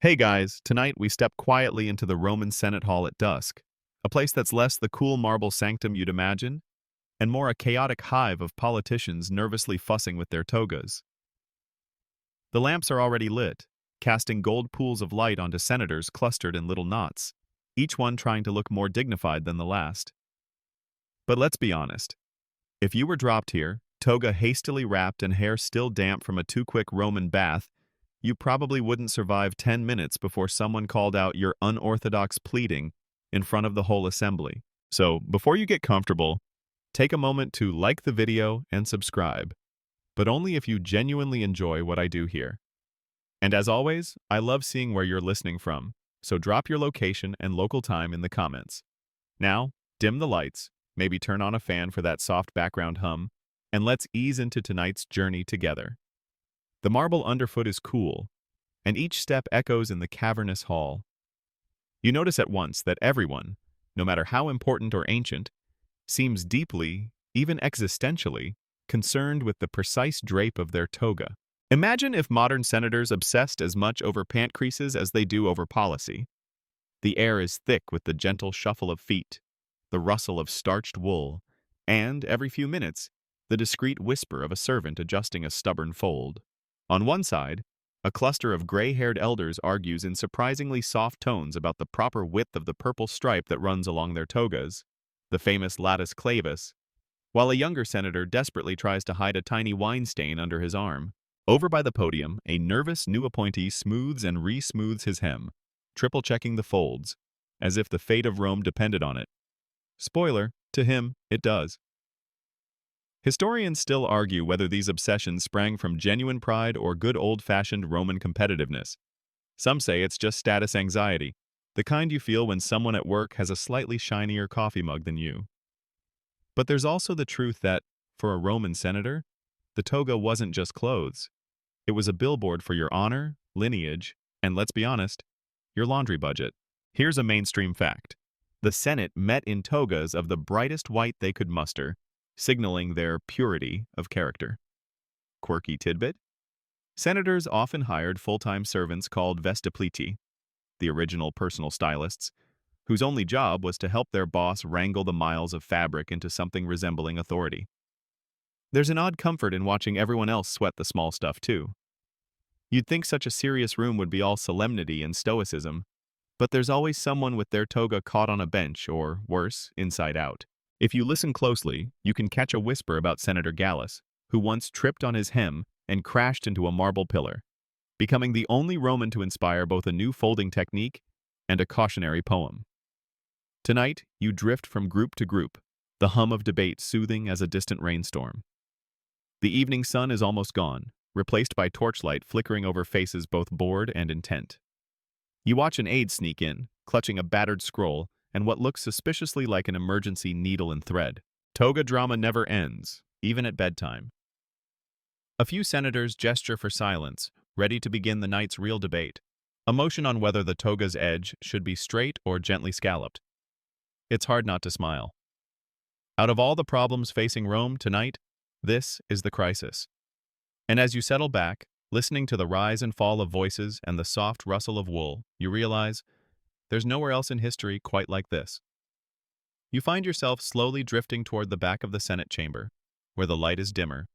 Hey guys, tonight we step quietly into the Roman Senate Hall at dusk, a place that's less the cool marble sanctum you'd imagine, and more a chaotic hive of politicians nervously fussing with their togas. The lamps are already lit, casting gold pools of light onto senators clustered in little knots, each one trying to look more dignified than the last. But let's be honest, if you were dropped here, toga hastily wrapped and hair still damp from a too-quick Roman bath, you probably wouldn't survive 10 minutes before someone called out your unorthodox pleading in front of the whole assembly. So, before you get comfortable, take a moment to like the video and subscribe, but only if you genuinely enjoy what I do here. And as always, I love seeing where you're listening from, so drop your location and local time in the comments. Now, dim the lights, maybe turn on a fan for that soft background hum, and let's ease into tonight's journey together. The marble underfoot is cool, and each step echoes in the cavernous hall. You notice at once that everyone, no matter how important or ancient, seems deeply, even existentially, concerned with the precise drape of their toga. Imagine if modern senators obsessed as much over pant creases as they do over policy. The air is thick with the gentle shuffle of feet, the rustle of starched wool, and, every few minutes, the discreet whisper of a servant adjusting a stubborn fold. On one side, a cluster of gray-haired elders argues in surprisingly soft tones about the proper width of the purple stripe that runs along their togas, the famous latus clavis, while a younger senator desperately tries to hide a tiny wine stain under his arm. Over by the podium, a nervous new appointee smooths and re-smooths his hem, triple-checking the folds, as if the fate of Rome depended on it. Spoiler, to him, it does. Historians still argue whether these obsessions sprang from genuine pride or good old-fashioned Roman competitiveness. Some say it's just status anxiety, the kind you feel when someone at work has a slightly shinier coffee mug than you. But there's also the truth that, for a Roman senator, the toga wasn't just clothes. It was a billboard for your honor, lineage, and let's be honest, your laundry budget. Here's a mainstream fact. The Senate met in togas of the brightest white they could muster, signaling their purity of character. Quirky tidbit? Senators often hired full-time servants called vestipliti, the original personal stylists, whose only job was to help their boss wrangle the miles of fabric into something resembling authority. There's an odd comfort in watching everyone else sweat the small stuff too. You'd think such a serious room would be all solemnity and stoicism, but there's always someone with their toga caught on a bench or, worse, inside out. If you listen closely, you can catch a whisper about Senator Gallus, who once tripped on his hem and crashed into a marble pillar, becoming the only Roman to inspire both a new folding technique and a cautionary poem. Tonight, you drift from group to group, the hum of debate soothing as a distant rainstorm. The evening sun is almost gone, replaced by torchlight flickering over faces both bored and intent. You watch an aide sneak in, clutching a battered scroll and what looks suspiciously like an emergency needle and thread. Toga drama never ends, even at bedtime. A few senators gesture for silence, ready to begin the night's real debate, a motion on whether the toga's edge should be straight or gently scalloped. It's hard not to smile. Out of all the problems facing Rome tonight, this is the crisis. And as you settle back, listening to the rise and fall of voices and the soft rustle of wool, you realize there's nowhere else in history quite like this. You find yourself slowly drifting toward the back of the Senate chamber, where the light is dimmer,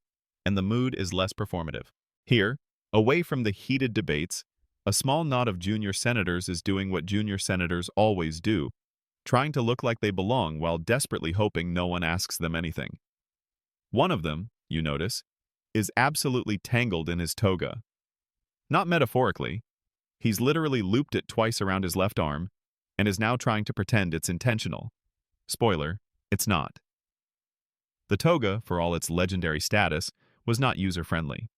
and the mood is less performative. Here, away from the heated debates, a small knot of junior senators is doing what junior senators always do, trying to look like they belong while desperately hoping no one asks them anything. One of them, you notice, is absolutely tangled in his toga. Not metaphorically. He's literally looped it twice around his left arm and is now trying to pretend it's intentional. Spoiler, it's not. The toga, for all its legendary status, was not user-friendly.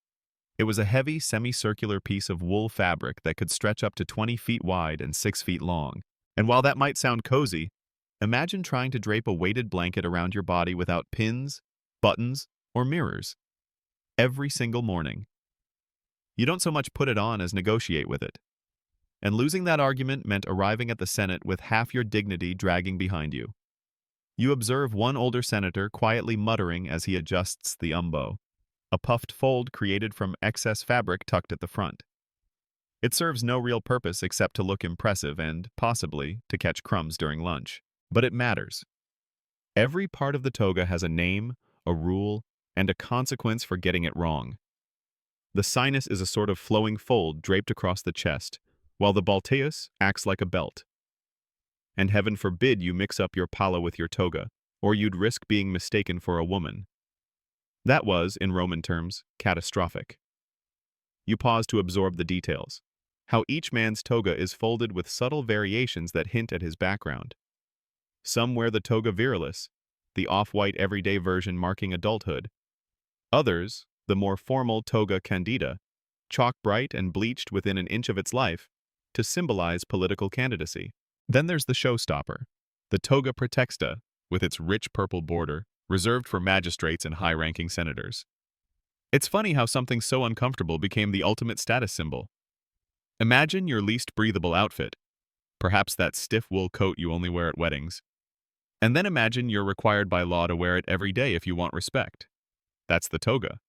It was a heavy, semicircular piece of wool fabric that could stretch up to 20 feet wide and 6 feet long. And while that might sound cozy, imagine trying to drape a weighted blanket around your body without pins, buttons, or mirrors. Every single morning. You don't so much put it on as negotiate with it. And losing that argument meant arriving at the Senate with half your dignity dragging behind you. You observe one older senator quietly muttering as he adjusts the umbo, a puffed fold created from excess fabric tucked at the front. It serves no real purpose except to look impressive and, possibly, to catch crumbs during lunch. But it matters. Every part of the toga has a name, a rule, and a consequence for getting it wrong. The sinus is a sort of flowing fold draped across the chest, while the balteus acts like a belt. And heaven forbid you mix up your pala with your toga, or you'd risk being mistaken for a woman. That was, in Roman terms, catastrophic. You pause to absorb the details. How each man's toga is folded with subtle variations that hint at his background. Some wear the toga virilis, the off-white everyday version marking adulthood. Others, the more formal toga candida, chalk bright and bleached within an inch of its life, to symbolize political candidacy. Then there's the showstopper, the toga praetexta, with its rich purple border, reserved for magistrates and high-ranking senators. It's funny how something so uncomfortable became the ultimate status symbol. Imagine your least breathable outfit, perhaps that stiff wool coat you only wear at weddings. And then imagine you're required by law to wear it every day if you want respect. That's the toga.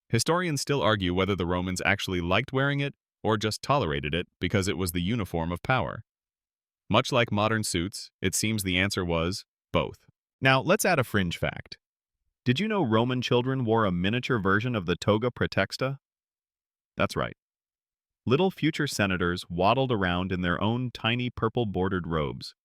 Historians still argue whether the Romans actually liked wearing it or just tolerated it because it was the uniform of power. Much like modern suits, it seems the answer was both. Now, let's add a fringe fact. Did you know Roman children wore a miniature version of the toga praetexta? That's right. Little future senators waddled around in their own tiny purple-bordered robes.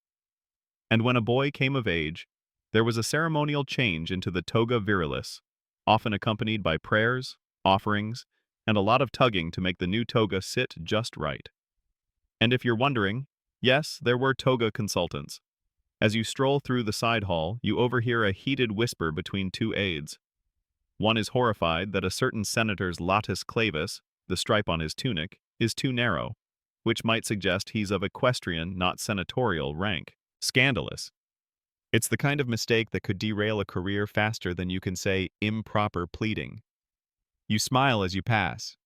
And when a boy came of age, there was a ceremonial change into the toga virilis, often accompanied by prayers, offerings, and a lot of tugging to make the new toga sit just right. And if you're wondering, yes, there were toga consultants. As you stroll through the side hall, you overhear a heated whisper between two aides. One is horrified that a certain senator's latus clavis, the stripe on his tunic, is too narrow, which might suggest he's of equestrian, not senatorial, rank. Scandalous. It's the kind of mistake that could derail a career faster than you can say improper pleading. You smile as you pass.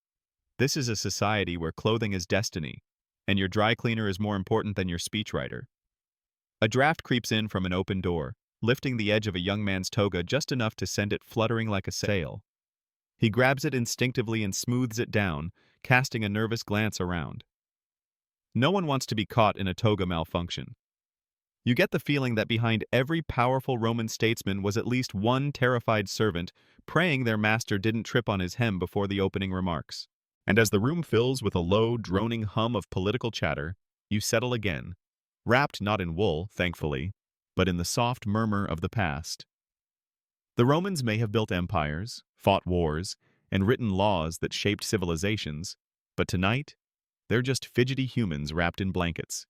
This is a society where clothing is destiny, and your dry cleaner is more important than your speechwriter. A draft creeps in from an open door, lifting the edge of a young man's toga just enough to send it fluttering like a sail. He grabs it instinctively and smooths it down, casting a nervous glance around. No one wants to be caught in a toga malfunction. You get the feeling that behind every powerful Roman statesman was at least one terrified servant praying their master didn't trip on his hem before the opening remarks. And as the room fills with a low, droning hum of political chatter, you settle again, wrapped not in wool, thankfully, but in the soft murmur of the past. The Romans may have built empires, fought wars, and written laws that shaped civilizations, but tonight, they're just fidgety humans wrapped in blankets,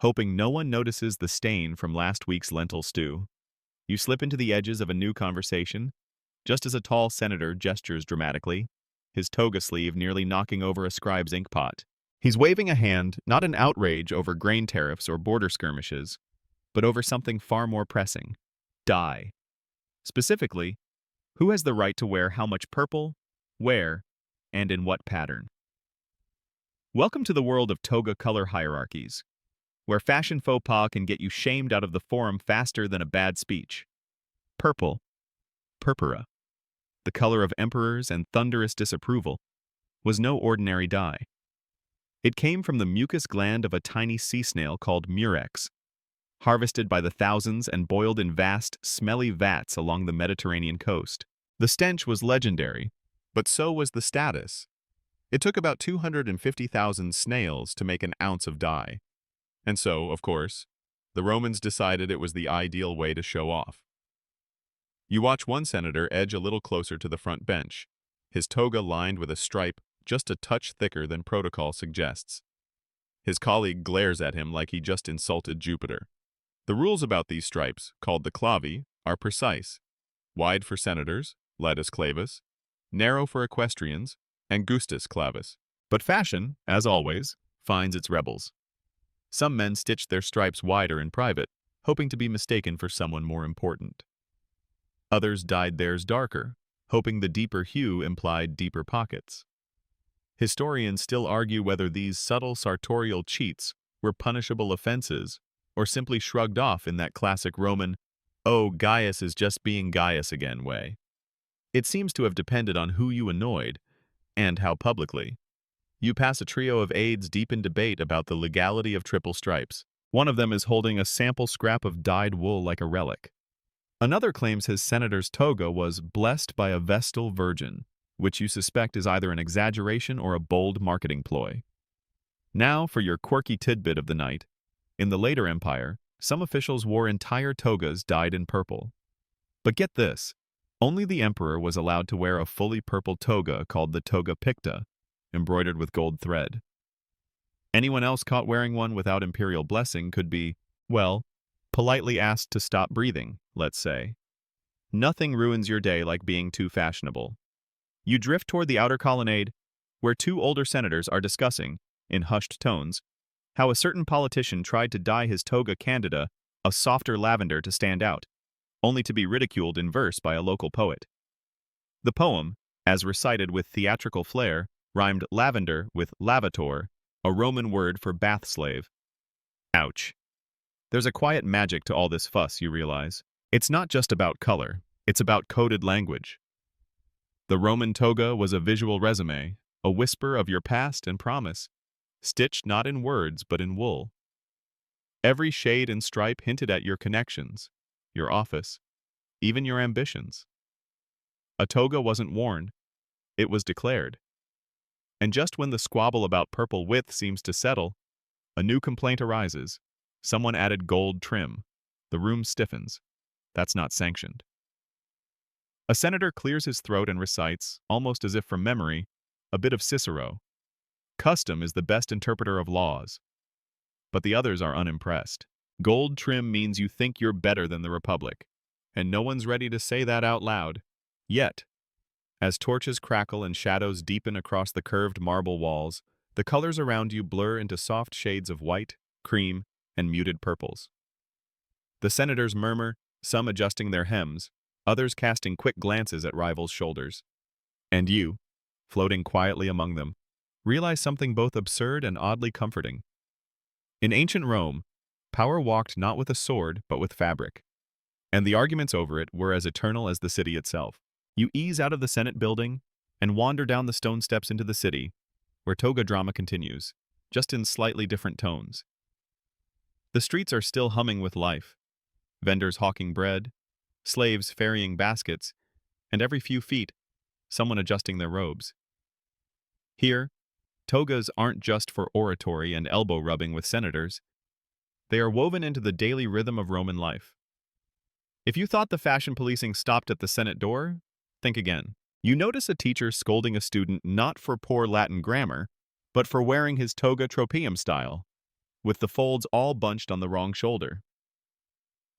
hoping no one notices the stain from last week's lentil stew. You slip into the edges of a new conversation, just as a tall senator gestures dramatically, his toga sleeve nearly knocking over a scribe's inkpot. He's waving a hand, not in outrage over grain tariffs or border skirmishes, but over something far more pressing: dye. Specifically, who has the right to wear how much purple, where, and in what pattern? Welcome to the world of toga color hierarchies, where fashion faux pas can get you shamed out of the forum faster than a bad speech. Purple, purpura, the color of emperors and thunderous disapproval, was no ordinary dye. It came from the mucus gland of a tiny sea snail called murex, harvested by the thousands and boiled in vast, smelly vats along the Mediterranean coast. The stench was legendary, but so was the status. It took about 250,000 snails to make an ounce of dye. And so, of course, the Romans decided it was the ideal way to show off. You watch one senator edge a little closer to the front bench, his toga lined with a stripe just a touch thicker than protocol suggests. His colleague glares at him like he just insulted Jupiter. The rules about these stripes, called the clavi, are precise: wide for senators, latus clavis, narrow for equestrians, and gustus clavis. But fashion, as always, finds its rebels. Some men stitched their stripes wider in private, hoping to be mistaken for someone more important. Others dyed theirs darker, hoping the deeper hue implied deeper pockets. Historians still argue whether these subtle sartorial cheats were punishable offenses or simply shrugged off in that classic Roman, "Oh, Gaius is just being Gaius again" way. It seems to have depended on who you annoyed and how publicly. You pass a trio of aides deep in debate about the legality of triple stripes. One of them is holding a sample scrap of dyed wool like a relic. Another claims his senator's toga was blessed by a Vestal Virgin, which you suspect is either an exaggeration or a bold marketing ploy. Now for your quirky tidbit of the night. In the later empire, some officials wore entire togas dyed in purple. But get this, only the emperor was allowed to wear a fully purple toga called the toga picta, embroidered with gold thread. Anyone else caught wearing one without imperial blessing could be, well, politely asked to stop breathing, let's say. Nothing ruins your day like being too fashionable. You drift toward the outer colonnade, where two older senators are discussing, in hushed tones, how a certain politician tried to dye his toga candida a softer lavender to stand out, only to be ridiculed in verse by a local poet. The poem, as recited with theatrical flair, rhymed lavender with lavator, a Roman word for bath slave. Ouch. There's a quiet magic to all this fuss, you realize. It's not just about color, it's about coded language. The Roman toga was a visual resume, a whisper of your past and promise, stitched not in words but in wool. Every shade and stripe hinted at your connections, your office, even your ambitions. A toga wasn't worn, it was declared. And just when the squabble about purple width seems to settle, a new complaint arises. Someone added gold trim. The room stiffens. That's not sanctioned. A senator clears his throat and recites, almost as if from memory, a bit of Cicero. Custom is the best interpreter of laws. But the others are unimpressed. Gold trim means you think you're better than the Republic, and no one's ready to say that out loud. Yet, as torches crackle and shadows deepen across the curved marble walls, the colors around you blur into soft shades of white, cream, and muted purples. The senators murmur, some adjusting their hems, others casting quick glances at rivals' shoulders. And you, floating quietly among them, realize something both absurd and oddly comforting. In ancient Rome, power walked not with a sword but with fabric, and the arguments over it were as eternal as the city itself. You ease out of the Senate building and wander down the stone steps into the city, where toga drama continues, just in slightly different tones. The streets are still humming with life, vendors hawking bread, slaves ferrying baskets, and every few feet, someone adjusting their robes. Here, togas aren't just for oratory and elbow-rubbing with senators. They are woven into the daily rhythm of Roman life. If you thought the fashion policing stopped at the Senate door, think again. You notice a teacher scolding a student not for poor Latin grammar, but for wearing his toga tropeum style, with the folds all bunched on the wrong shoulder.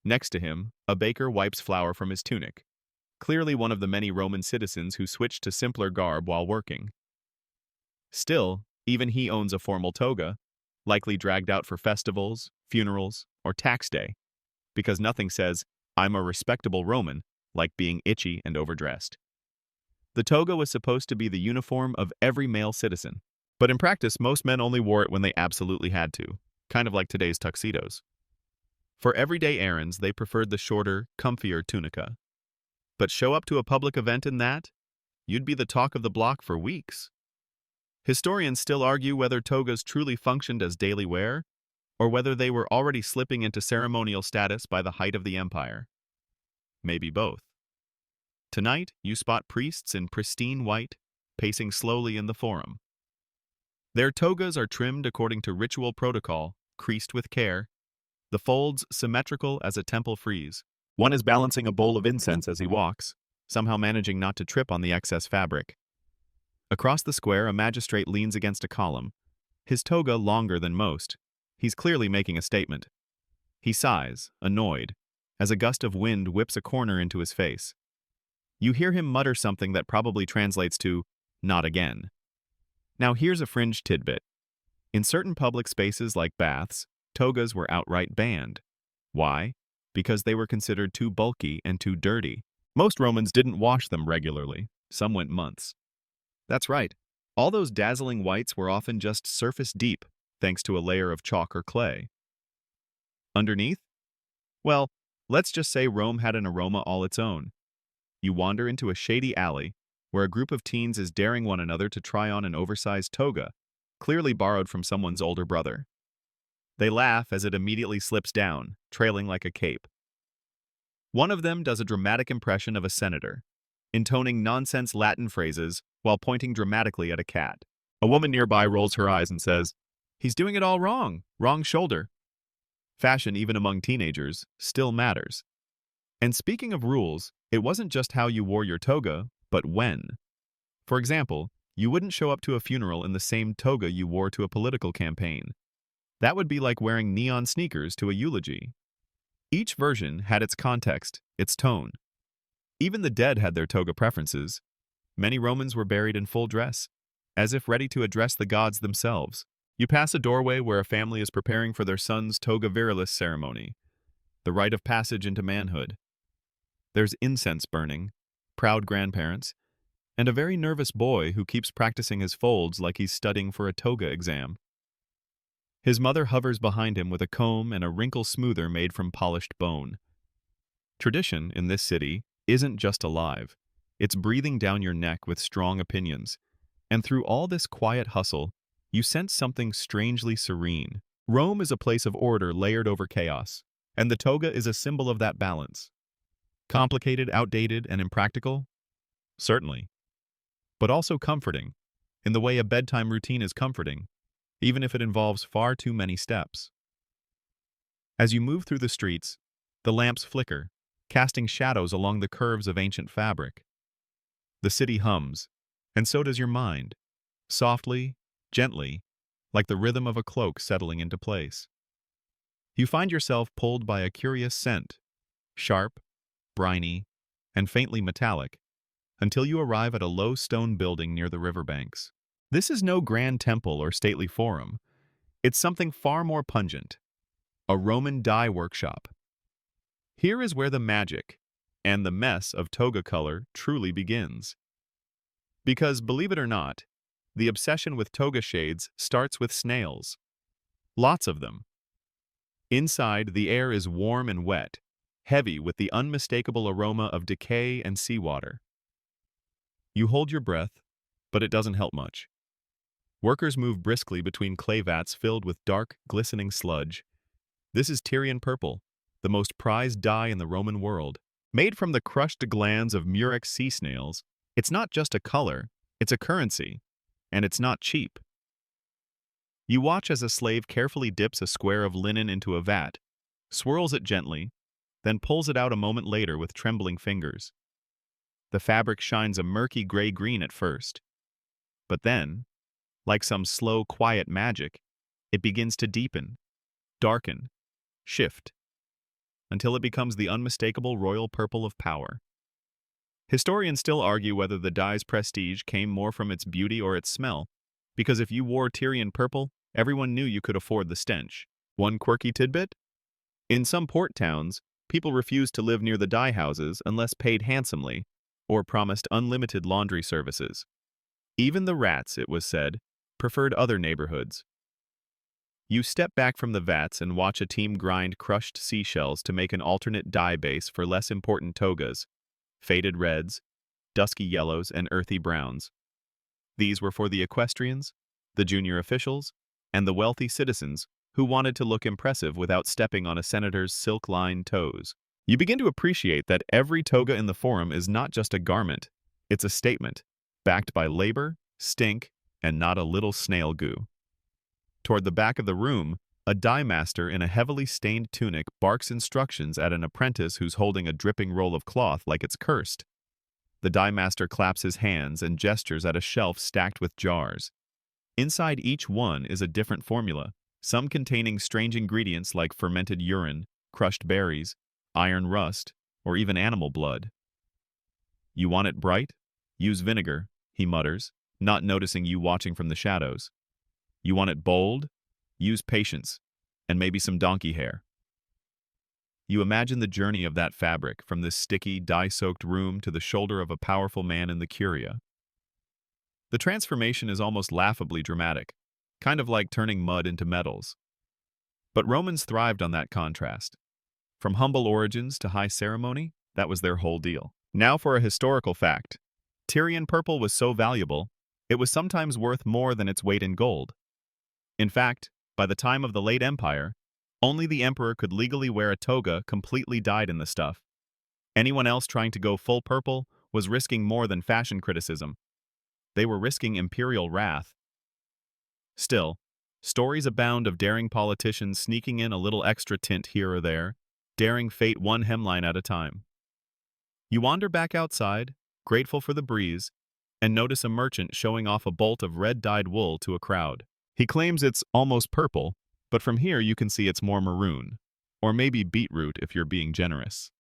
Next to him, a baker wipes flour from his tunic, clearly one of the many Roman citizens who switched to simpler garb while working. Still, even he owns a formal toga, likely dragged out for festivals, funerals, or tax day, because nothing says, "I'm a respectable Roman," like being itchy and overdressed. The toga was supposed to be the uniform of every male citizen, but in practice most men only wore it when they absolutely had to, kind of like today's tuxedos. For everyday errands, they preferred the shorter, comfier tunica. But show up to a public event in that, you'd be the talk of the block for weeks. Historians still argue whether togas truly functioned as daily wear, or whether they were already slipping into ceremonial status by the height of the empire. Maybe both. Tonight, you spot priests in pristine white, pacing slowly in the forum. Their togas are trimmed according to ritual protocol, creased with care, the folds symmetrical as a temple frieze. One is balancing a bowl of incense as he walks, somehow managing not to trip on the excess fabric. Across the square, a magistrate leans against a column, his toga longer than most. He's clearly making a statement. He sighs, annoyed, as a gust of wind whips a corner into his face. You hear him mutter something that probably translates to, "Not again." Now here's a fringe tidbit. In certain public spaces like baths, togas were outright banned. Why? Because they were considered too bulky and too dirty. Most Romans didn't wash them regularly. Some went months. That's right. All those dazzling whites were often just surface deep, thanks to a layer of chalk or clay. Underneath? Well, let's just say Rome had an aroma all its own. You wander into a shady alley, where a group of teens is daring one another to try on an oversized toga, clearly borrowed from someone's older brother. They laugh as it immediately slips down, trailing like a cape. One of them does a dramatic impression of a senator, intoning nonsense Latin phrases while pointing dramatically at a cat. A woman nearby rolls her eyes and says, "He's doing it all wrong, wrong shoulder." Fashion, even among teenagers, still matters. And speaking of rules, it wasn't just how you wore your toga, but when. For example, you wouldn't show up to a funeral in the same toga you wore to a political campaign. That would be like wearing neon sneakers to a eulogy. Each version had its context, its tone. Even the dead had their toga preferences. Many Romans were buried in full dress, as if ready to address the gods themselves. You pass a doorway where a family is preparing for their son's toga virilis ceremony, the rite of passage into manhood. There's incense burning, proud grandparents, and a very nervous boy who keeps practicing his folds like he's studying for a toga exam. His mother hovers behind him with a comb and a wrinkle smoother made from polished bone. Tradition, in this city, isn't just alive. It's breathing down your neck with strong opinions. And through all this quiet hustle, you sense something strangely serene. Rome is a place of order layered over chaos, and the toga is a symbol of that balance. Complicated, outdated, and impractical? Certainly. But also comforting, in the way a bedtime routine is comforting, even if it involves far too many steps. As you move through the streets, the lamps flicker, casting shadows along the curves of ancient fabric. The city hums, and so does your mind, softly, gently, like the rhythm of a cloak settling into place. You find yourself pulled by a curious scent, sharp, briny, and faintly metallic, until you arrive at a low stone building near the riverbanks. This is no grand temple or stately forum. It's something far more pungent, a Roman dye workshop. Here is where the magic and the mess of toga color truly begins. Because, believe it or not, the obsession with toga shades starts with snails. Lots of them. Inside, the air is warm and wet, heavy with the unmistakable aroma of decay and seawater. You hold your breath, but it doesn't help much. Workers move briskly between clay vats filled with dark, glistening sludge. This is Tyrian purple, the most prized dye in the Roman world. Made from the crushed glands of murex sea snails, it's not just a color, it's a currency, and it's not cheap. You watch as a slave carefully dips a square of linen into a vat, swirls it gently, then pulls it out a moment later with trembling fingers. The fabric shines a murky gray-green at first, but then, like some slow, quiet magic, it begins to deepen, darken, shift, until it becomes the unmistakable royal purple of power. Historians still argue whether the dye's prestige came more from its beauty or its smell, because if you wore Tyrian purple, everyone knew you could afford the stench. One quirky tidbit? In some port towns, people refused to live near the dye houses unless paid handsomely, or promised unlimited laundry services. Even the rats, it was said, preferred other neighborhoods. You step back from the vats and watch a team grind crushed seashells to make an alternate dye base for less important togas, faded reds, dusky yellows, and earthy browns. These were for the equestrians, the junior officials, and the wealthy citizens who wanted to look impressive without stepping on a senator's silk-lined toes. You begin to appreciate that every toga in the forum is not just a garment, it's a statement, backed by labor, stink, and not a little snail goo. Toward the back of the room, a dye master in a heavily stained tunic barks instructions at an apprentice who's holding a dripping roll of cloth like it's cursed. The dye master claps his hands and gestures at a shelf stacked with jars. Inside each one is a different formula, some containing strange ingredients like fermented urine, crushed berries, iron rust, or even animal blood. You want it bright? Use vinegar, he mutters, not noticing you watching from the shadows. You want it bold? Use patience, and maybe some donkey hair. You imagine the journey of that fabric from this sticky, dye-soaked room to the shoulder of a powerful man in the curia. The transformation is almost laughably dramatic, kind of like turning mud into metals. But Romans thrived on that contrast. From humble origins to high ceremony, that was their whole deal. Now for a historical fact. Tyrian purple was so valuable, it was sometimes worth more than its weight in gold. In fact, by the time of the late Empire, only the emperor could legally wear a toga completely dyed in the stuff. Anyone else trying to go full purple was risking more than fashion criticism. They were risking imperial wrath. Still, stories abound of daring politicians sneaking in a little extra tint here or there, daring fate one hemline at a time. You wander back outside, grateful for the breeze, and notice a merchant showing off a bolt of red-dyed wool to a crowd. He claims it's almost purple, but from here you can see it's more maroon, or maybe beetroot if you're being generous.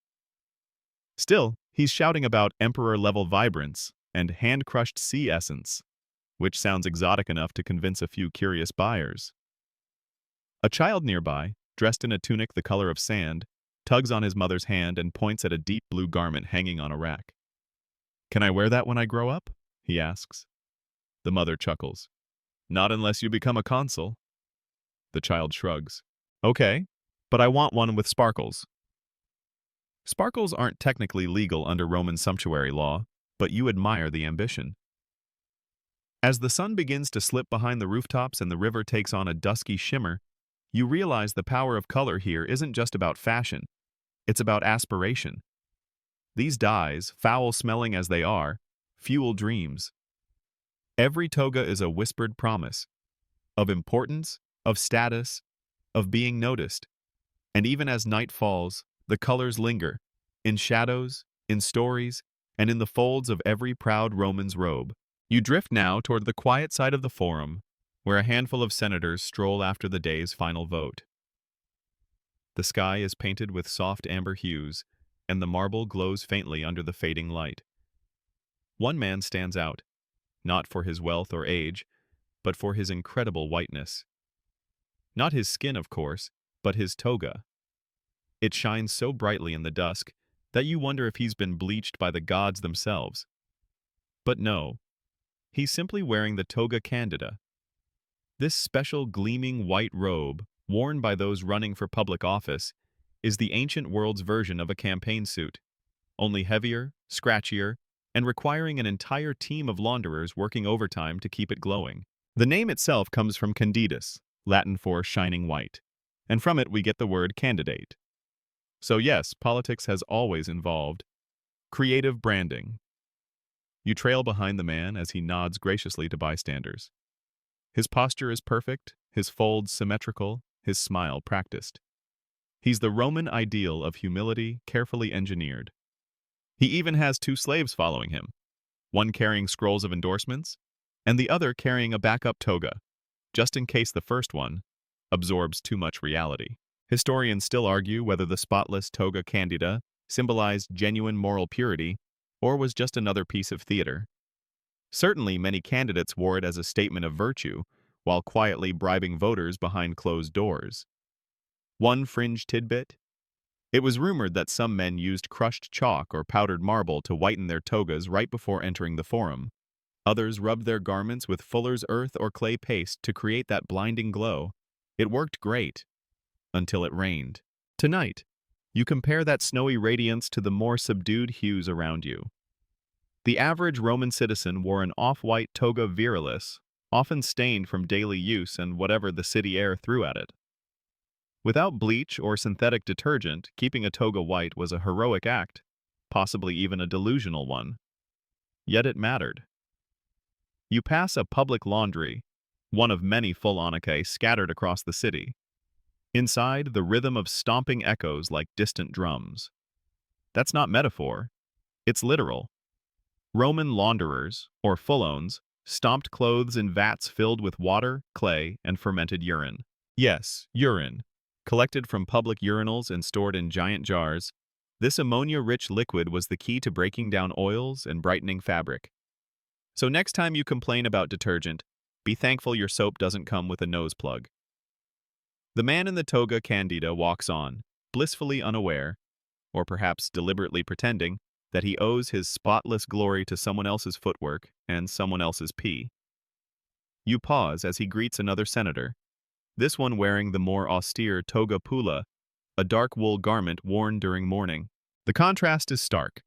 Still, he's shouting about emperor-level vibrance and hand-crushed sea essence, which sounds exotic enough to convince a few curious buyers. A child nearby, dressed in a tunic the color of sand, tugs on his mother's hand and points at a deep blue garment hanging on a rack. "Can I wear that when I grow up?" he asks. The mother chuckles. "Not unless you become a consul." The child shrugs. "Okay, but I want one with sparkles." Sparkles aren't technically legal under Roman sumptuary law, but you admire the ambition. As the sun begins to slip behind the rooftops and the river takes on a dusky shimmer, you realize the power of color here isn't just about fashion, it's about aspiration. These dyes, foul-smelling as they are, fuel dreams. Every toga is a whispered promise of importance, of status, of being noticed. And even as night falls, the colors linger, in shadows, in stories, and in the folds of every proud Roman's robe. You drift now toward the quiet side of the Forum, where a handful of senators stroll after the day's final vote. The sky is painted with soft amber hues, and the marble glows faintly under the fading light. One man stands out, not for his wealth or age, but for his incredible whiteness. Not his skin, of course, but his toga. It shines so brightly in the dusk that you wonder if he's been bleached by the gods themselves. But no, he's simply wearing the toga candida. This special gleaming white robe, worn by those running for public office, is the ancient world's version of a campaign suit, only heavier, scratchier, and requiring an entire team of launderers working overtime to keep it glowing. The name itself comes from candidus, Latin for shining white, and from it we get the word candidate. So yes, politics has always involved creative branding. You trail behind the man as he nods graciously to bystanders. His posture is perfect, his folds symmetrical, his smile practiced. He's the Roman ideal of humility carefully engineered. He even has 2 slaves following him, one carrying scrolls of endorsements, and the other carrying a backup toga, just in case the first one absorbs too much reality. Historians still argue whether the spotless toga candida symbolized genuine moral purity or was just another piece of theater. Certainly, many candidates wore it as a statement of virtue, while quietly bribing voters behind closed doors. One fringe tidbit: it was rumored that some men used crushed chalk or powdered marble to whiten their togas right before entering the Forum. Others rubbed their garments with fuller's earth or clay paste to create that blinding glow. It worked great, until it rained. Tonight, you compare that snowy radiance to the more subdued hues around you. The average Roman citizen wore an off-white toga virilis, often stained from daily use and whatever the city air threw at it. Without bleach or synthetic detergent, keeping a toga white was a heroic act, possibly even a delusional one. Yet it mattered. You pass a public laundry, one of many full onychae scattered across the city. Inside, the rhythm of stomping echoes like distant drums. That's not metaphor, it's literal. Roman launderers, or fullones, stomped clothes in vats filled with water, clay, and fermented urine. Yes, urine. Collected from public urinals and stored in giant jars, this ammonia-rich liquid was the key to breaking down oils and brightening fabric. So next time you complain about detergent, be thankful your soap doesn't come with a nose plug. The man in the toga candida walks on, blissfully unaware, or perhaps deliberately pretending, that he owes his spotless glory to someone else's footwork and someone else's pee. You pause as he greets another senator, this one wearing the more austere toga pula, a dark wool garment worn during mourning. The contrast is stark.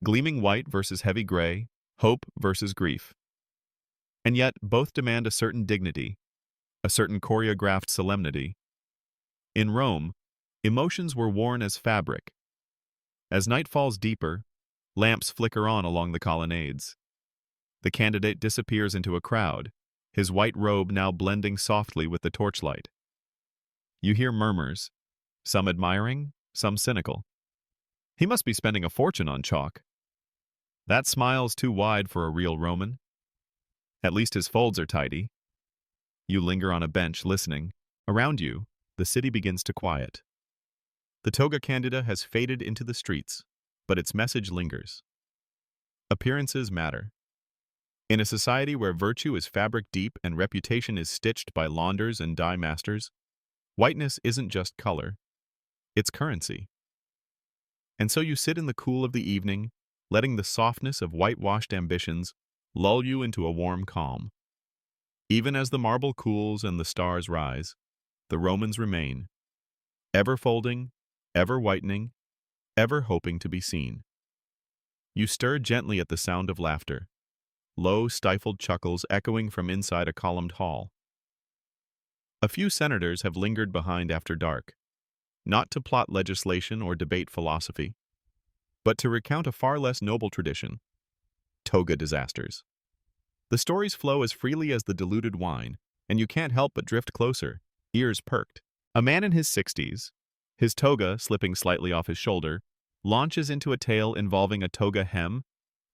Gleaming white versus heavy gray, hope versus grief. And yet, both demand a certain dignity. a certain choreographed solemnity. In Rome, emotions were worn as fabric. As night falls deeper, lamps flicker on along the colonnades. The candidate disappears into a crowd, his white robe now blending softly with the torchlight. You hear murmurs, some admiring, some cynical. He must be spending a fortune on chalk. That smile's too wide for a real Roman. At least his folds are tidy. You linger on a bench, listening. Around you, the city begins to quiet. The toga candida has faded into the streets, but its message lingers. Appearances matter. In a society where virtue is fabric deep and reputation is stitched by launders and dye masters, whiteness isn't just color, it's currency. And so you sit in the cool of the evening, letting the softness of whitewashed ambitions lull you into a warm calm. Even as the marble cools and the stars rise, the Romans remain, ever folding, ever whitening, ever hoping to be seen. You stir gently at the sound of laughter, low, stifled chuckles echoing from inside a columned hall. A few senators have lingered behind after dark, not to plot legislation or debate philosophy, but to recount a far less noble tradition, toga disasters. The stories flow as freely as the diluted wine, and you can't help but drift closer, ears perked. A man in his 60s, his toga slipping slightly off his shoulder, launches into a tale involving a toga hem,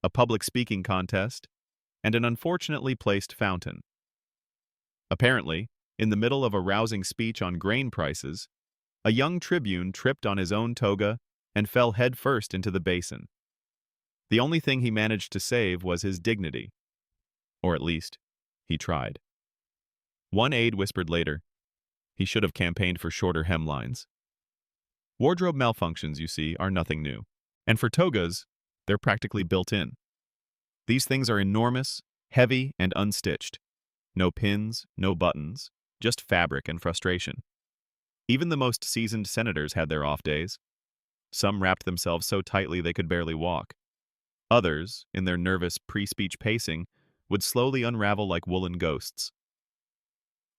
a public speaking contest, and an unfortunately placed fountain. Apparently, in the middle of a rousing speech on grain prices, a young tribune tripped on his own toga and fell headfirst into the basin. The only thing he managed to save was his dignity. Or at least, he tried. One aide whispered later, he should have campaigned for shorter hemlines. Wardrobe malfunctions, you see, are nothing new. And for togas, they're practically built in. These things are enormous, heavy, and unstitched. No pins, no buttons, just fabric and frustration. Even the most seasoned senators had their off days. Some wrapped themselves so tightly they could barely walk. Others, in their nervous pre-speech pacing, would slowly unravel like woolen ghosts.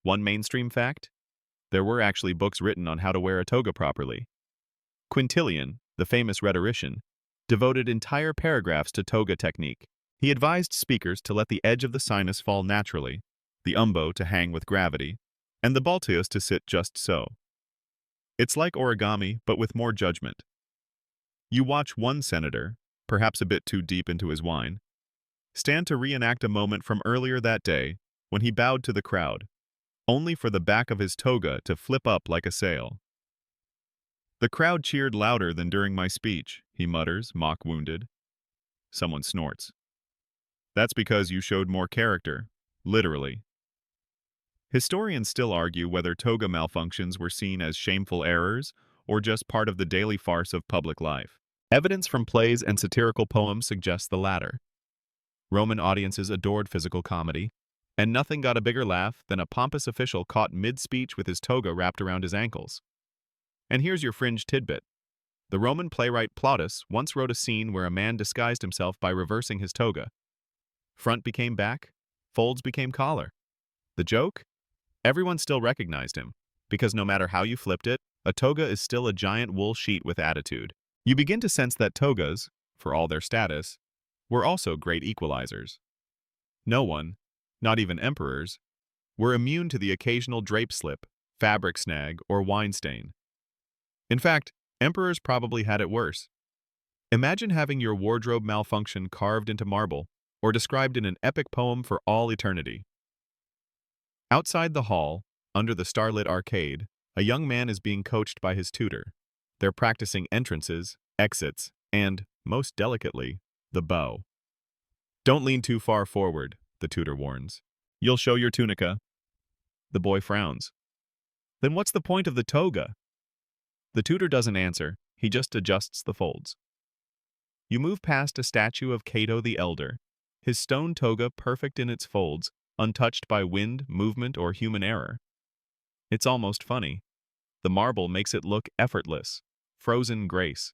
One mainstream fact? There were actually books written on how to wear a toga properly. Quintilian, the famous rhetorician, devoted entire paragraphs to toga technique. He advised speakers to let the edge of the sinus fall naturally, the umbo to hang with gravity, and the balteus to sit just so. It's like origami, but with more judgment. You watch one senator, perhaps a bit too deep into his wine, stand to reenact a moment from earlier that day when he bowed to the crowd, only for the back of his toga to flip up like a sail. The crowd cheered louder than during my speech, he mutters, mock-wounded. Someone snorts. That's because you showed more character, literally. Historians still argue whether toga malfunctions were seen as shameful errors or just part of the daily farce of public life. Evidence from plays and satirical poems suggests the latter. Roman audiences adored physical comedy, and nothing got a bigger laugh than a pompous official caught mid-speech with his toga wrapped around his ankles. And here's your fringe tidbit. The Roman playwright Plautus once wrote a scene where a man disguised himself by reversing his toga. Front became back, folds became collar. The joke? Everyone still recognized him, because no matter how you flipped it, a toga is still a giant wool sheet with attitude. You begin to sense that togas, for all their status, were also great equalizers. No one, not even emperors, were immune to the occasional drape slip, fabric snag, or wine stain. In fact, emperors probably had it worse. Imagine having your wardrobe malfunction carved into marble or described in an epic poem for all eternity. Outside the hall, under the starlit arcade, a young man is being coached by his tutor. They're practicing entrances, exits, and, most delicately, the bow. Don't lean too far forward, the tutor warns. You'll show your tunica. The boy frowns. Then what's the point of the toga? The tutor doesn't answer, he just adjusts the folds. You move past a statue of Cato the Elder, his stone toga perfect in its folds, untouched by wind, movement, or human error. It's almost funny. The marble makes it look effortless, frozen grace.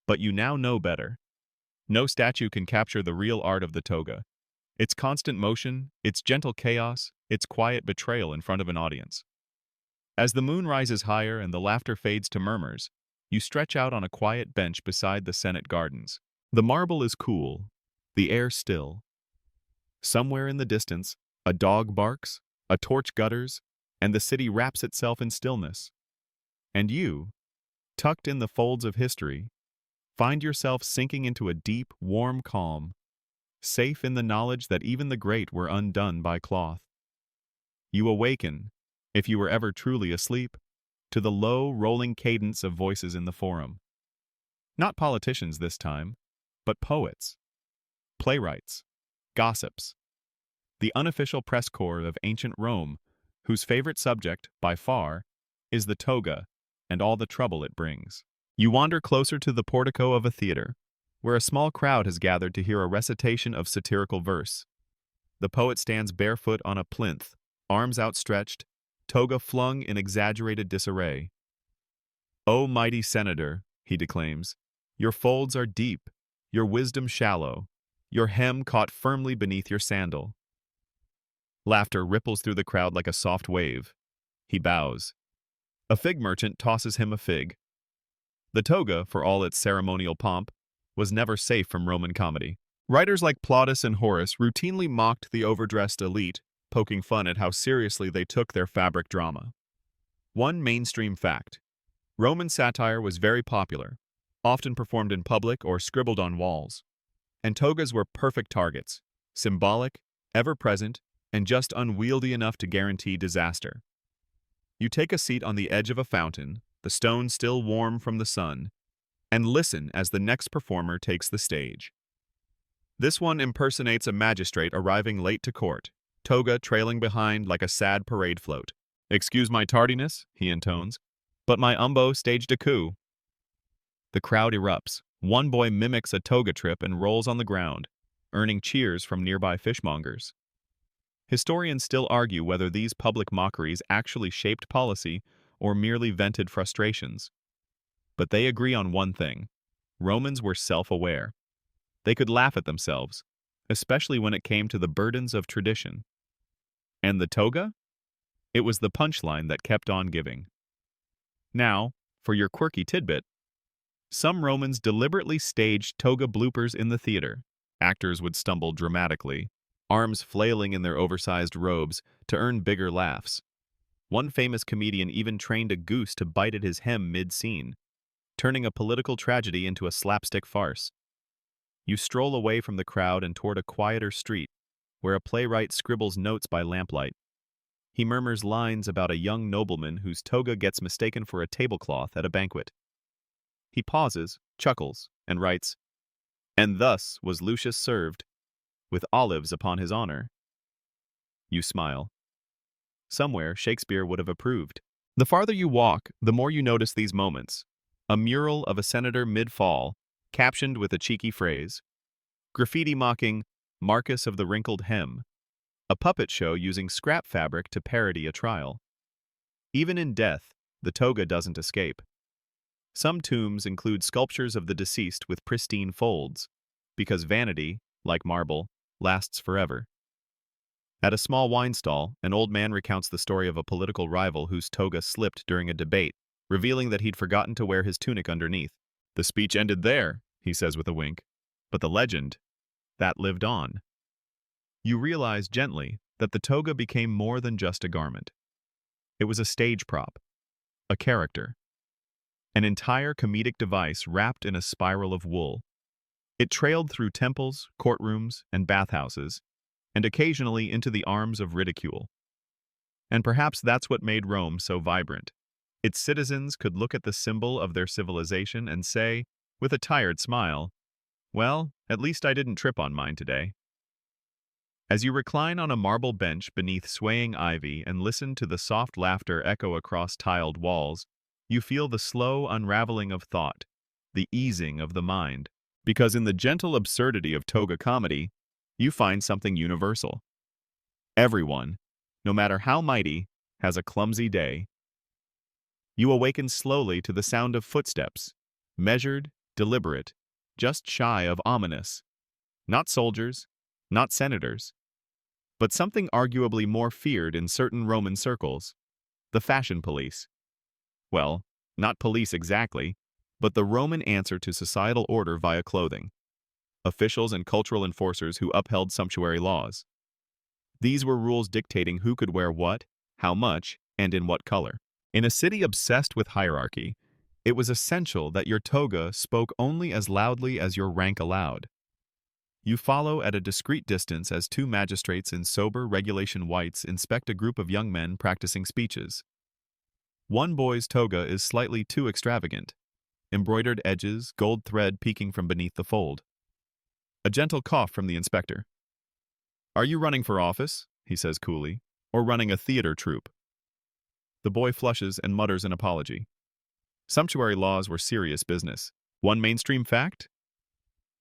But you now know better. No statue can capture the real art of the toga. Its constant motion, its gentle chaos, its quiet betrayal in front of an audience. As the moon rises higher and the laughter fades to murmurs, you stretch out on a quiet bench beside the Senate gardens. The marble is cool, the air still. Somewhere in the distance, a dog barks, a torch gutters, and the city wraps itself in stillness. And you, tucked in the folds of history, find yourself sinking into a deep, warm calm, safe in the knowledge that even the great were undone by cloth. You awaken, if you were ever truly asleep, to the low, rolling cadence of voices in the forum. Not politicians this time, but poets, playwrights, gossips, the unofficial press corps of ancient Rome, whose favorite subject, by far, is the toga and all the trouble it brings. You wander closer to the portico of a theater, where a small crowd has gathered to hear a recitation of satirical verse. The poet stands barefoot on a plinth, arms outstretched, toga flung in exaggerated disarray. "O mighty senator," he declaims, "your folds are deep, your wisdom shallow, your hem caught firmly beneath your sandal." Laughter ripples through the crowd like a soft wave. He bows. A fig merchant tosses him a fig. The toga, for all its ceremonial pomp, was never safe from Roman comedy. Writers like Plautus and Horace routinely mocked the overdressed elite, poking fun at how seriously they took their fabric drama. One mainstream fact: Roman satire was very popular, often performed in public or scribbled on walls. And togas were perfect targets, symbolic, ever-present, and just unwieldy enough to guarantee disaster. You take a seat on the edge of a fountain, the stone still warm from the sun, and listen as the next performer takes the stage. This one impersonates a magistrate arriving late to court, toga trailing behind like a sad parade float. "Excuse my tardiness," he intones, "but my umbo staged a coup." The crowd erupts. One boy mimics a toga trip and rolls on the ground, earning cheers from nearby fishmongers. Historians still argue whether these public mockeries actually shaped policy or merely vented frustrations. But they agree on one thing: Romans were self-aware. They could laugh at themselves, especially when it came to the burdens of tradition. And the toga? It was the punchline that kept on giving. Now, for your quirky tidbit, some Romans deliberately staged toga bloopers in the theater. Actors would stumble dramatically, arms flailing in their oversized robes, to earn bigger laughs. One famous comedian even trained a goose to bite at his hem mid-scene, turning a political tragedy into a slapstick farce. You stroll away from the crowd and toward a quieter street, where a playwright scribbles notes by lamplight. He murmurs lines about a young nobleman whose toga gets mistaken for a tablecloth at a banquet. He pauses, chuckles, and writes, "And thus was Lucius served, with olives upon his honor." You smile. Somewhere, Shakespeare would have approved. The farther you walk, the more you notice these moments. A mural of a senator mid-fall, captioned with a cheeky phrase. Graffiti mocking Marcus of the wrinkled hem. A puppet show using scrap fabric to parody a trial. Even in death, the toga doesn't escape. Some tombs include sculptures of the deceased with pristine folds, because vanity, like marble, lasts forever. At a small wine stall, an old man recounts the story of a political rival whose toga slipped during a debate, revealing that he'd forgotten to wear his tunic underneath. "The speech ended there," he says with a wink, "but the legend, that lived on." You realize gently that the toga became more than just a garment. It was a stage prop, a character, an entire comedic device wrapped in a spiral of wool. It trailed through temples, courtrooms, and bathhouses, and occasionally into the arms of ridicule. And perhaps that's what made Rome so vibrant. Its citizens could look at the symbol of their civilization and say, with a tired smile, "Well, at least I didn't trip on mine today." As you recline on a marble bench beneath swaying ivy and listen to the soft laughter echo across tiled walls, you feel the slow unraveling of thought, the easing of the mind. Because in the gentle absurdity of toga comedy, you find something universal. Everyone, no matter how mighty, has a clumsy day. You awaken slowly to the sound of footsteps, measured, deliberate, just shy of ominous. Not soldiers, not senators, but something arguably more feared in certain Roman circles: the fashion police. Well, not police exactly, but the Roman answer to societal order via clothing. Officials and cultural enforcers who upheld sumptuary laws. These were rules dictating who could wear what, how much, and in what color. In a city obsessed with hierarchy, it was essential that your toga spoke only as loudly as your rank allowed. You follow at a discreet distance as two magistrates in sober regulation whites inspect a group of young men practicing speeches. One boy's toga is slightly too extravagant, embroidered edges, gold thread peeking from beneath the fold. A gentle cough from the inspector. "Are you running for office?" he says coolly, "or running a theater troupe?" The boy flushes and mutters an apology. Sumptuary laws were serious business. One mainstream fact?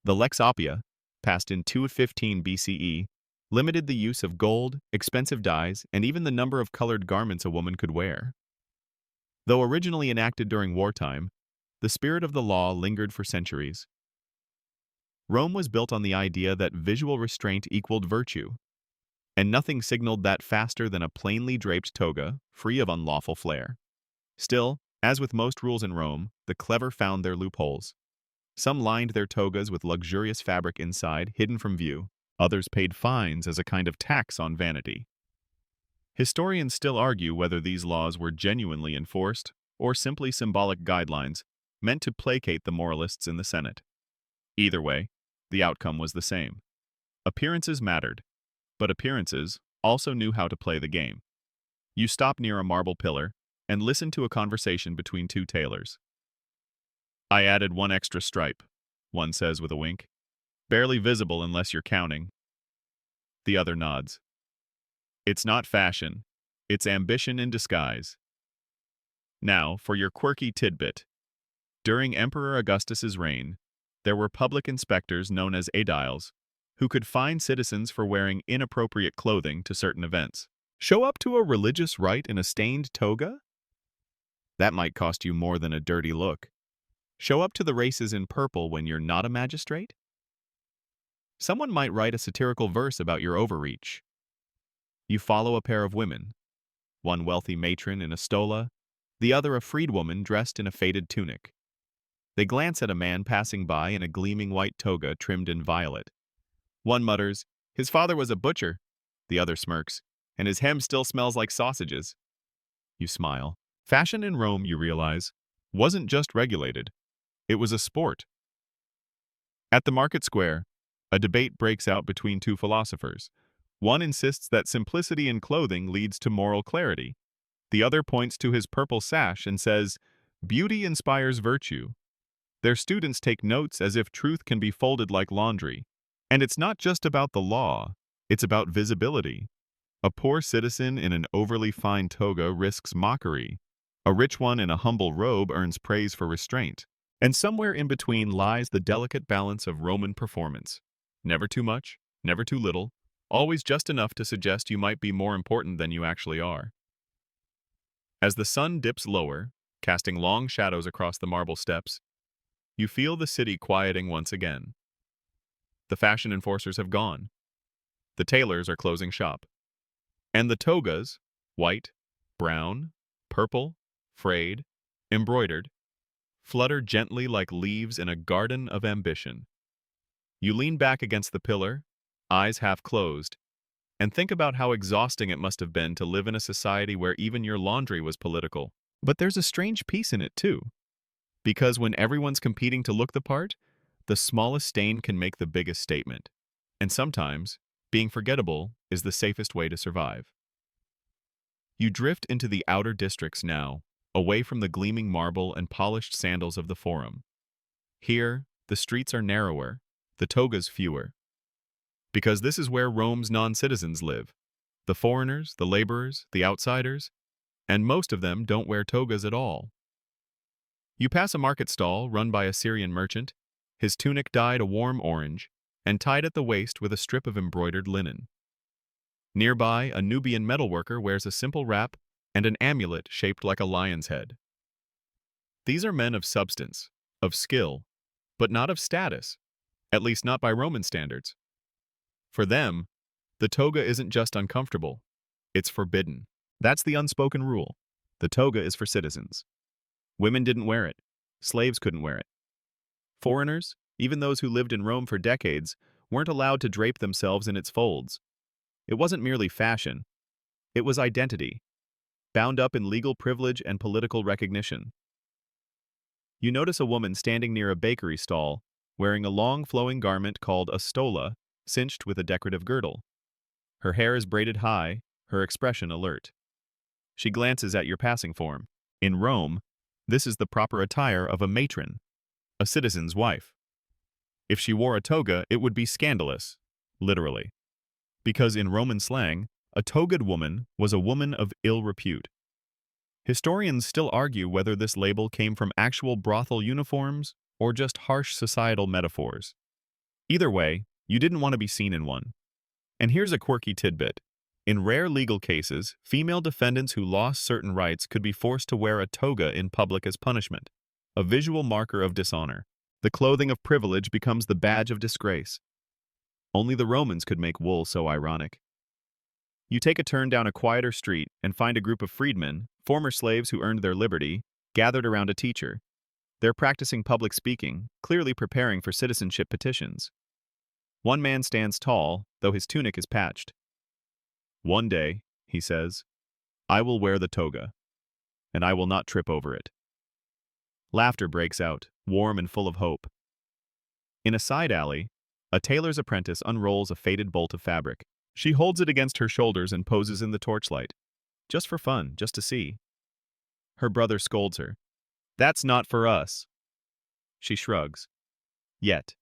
The Lex Oppia, passed in 215 BCE, limited the use of gold, expensive dyes, and even the number of colored garments a woman could wear. Though originally enacted during wartime, the spirit of the law lingered for centuries. Rome was built on the idea that visual restraint equaled virtue, and nothing signaled that faster than a plainly draped toga, free of unlawful flair. Still, as with most rules in Rome, the clever found their loopholes. Some lined their togas with luxurious fabric inside, hidden from view. Others paid fines as a kind of tax on vanity. Historians still argue whether these laws were genuinely enforced or simply symbolic guidelines meant to placate the moralists in the Senate. Either way, the outcome was the same. Appearances mattered, but appearances also knew how to play the game. You stop near a marble pillar and listen to a conversation between two tailors. "I added one extra stripe," one says with a wink. "Barely visible unless you're counting." The other nods. It's not fashion, it's ambition in disguise. Now, for your quirky tidbit. During Emperor Augustus's reign, there were public inspectors known as aediles, who could fine citizens for wearing inappropriate clothing to certain events. Show up to a religious rite in a stained toga? That might cost you more than a dirty look. Show up to the races in purple when you're not a magistrate? Someone might write a satirical verse about your overreach. You follow a pair of women, one wealthy matron in a stola, the other a freedwoman dressed in a faded tunic. They glance at a man passing by in a gleaming white toga trimmed in violet. One mutters, "His father was a butcher." The other smirks, "And his hem still smells like sausages." You smile. Fashion in Rome, you realize, wasn't just regulated. It was a sport. At the market square, a debate breaks out between two philosophers. One insists that simplicity in clothing leads to moral clarity. The other points to his purple sash and says, "Beauty inspires virtue." Their students take notes as if truth can be folded like laundry. And it's not just about the law, it's about visibility. A poor citizen in an overly fine toga risks mockery. A rich one in a humble robe earns praise for restraint. And somewhere in between lies the delicate balance of Roman performance. Never too much, never too little, always just enough to suggest you might be more important than you actually are. As the sun dips lower, casting long shadows across the marble steps, you feel the city quieting once again. The fashion enforcers have gone. The tailors are closing shop. And the togas, white, brown, purple, frayed, embroidered, flutter gently like leaves in a garden of ambition. You lean back against the pillar, eyes half closed, and think about how exhausting it must have been to live in a society where even your laundry was political. But there's a strange peace in it too. Because when everyone's competing to look the part, the smallest stain can make the biggest statement. And sometimes, being forgettable is the safest way to survive. You drift into the outer districts now, away from the gleaming marble and polished sandals of the Forum. Here, the streets are narrower, the togas fewer. Because this is where Rome's non-citizens live. The foreigners, the laborers, the outsiders, and most of them don't wear togas at all. You pass a market stall run by a Syrian merchant, his tunic dyed a warm orange, and tied at the waist with a strip of embroidered linen. Nearby, a Nubian metalworker wears a simple wrap and an amulet shaped like a lion's head. These are men of substance, of skill, but not of status, at least not by Roman standards. For them, The toga isn't just uncomfortable, it's forbidden. That's the unspoken rule. The toga is for citizens. Women didn't wear it. Slaves couldn't wear it. Foreigners, even those who lived in Rome for decades, weren't allowed to drape themselves in its folds. It wasn't merely fashion. It was identity, bound up in legal privilege and political recognition. You notice a woman standing near a bakery stall, wearing a long flowing garment called a stola, cinched with a decorative girdle. Her hair is braided high, her expression alert. She glances at your passing form. In Rome, this is the proper attire of a matron, a citizen's wife. If she wore a toga, it would be scandalous, literally. Because in Roman slang, a togaed woman was a woman of ill repute. Historians still argue whether this label came from actual brothel uniforms or just harsh societal metaphors. Either way, you didn't want to be seen in one. And here's a quirky tidbit. In rare legal cases, female defendants who lost certain rights could be forced to wear a toga in public as punishment, a visual marker of dishonor. The clothing of privilege becomes the badge of disgrace. Only the Romans could make wool so ironic. You take a turn down a quieter street and find a group of freedmen, former slaves who earned their liberty, gathered around a teacher. They're practicing public speaking, clearly preparing for citizenship petitions. One man stands tall, though his tunic is patched. "One day," he says, "I will wear the toga, and I will not trip over it." Laughter breaks out, warm and full of hope. In a side alley, a tailor's apprentice unrolls a faded bolt of fabric. She holds it against her shoulders and poses in the torchlight. Just for fun, just to see. Her brother scolds her. "That's not for us." She shrugs. Yet.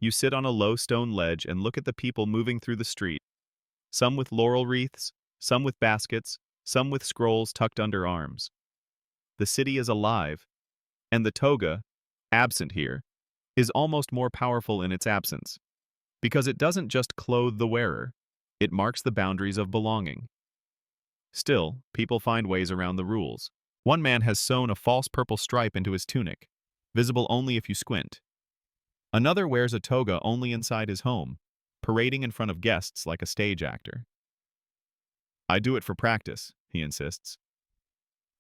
You sit on a low stone ledge and look at the people moving through the street. Some with laurel wreaths, some with baskets, some with scrolls tucked under arms. The city is alive, and the toga, absent here, is almost more powerful in its absence. Because it doesn't just clothe the wearer, it marks the boundaries of belonging. Still, people find ways around the rules. One man has sewn a false purple stripe into his tunic, visible only if you squint. Another wears a toga only inside his home, parading in front of guests like a stage actor. "I do it for practice," he insists.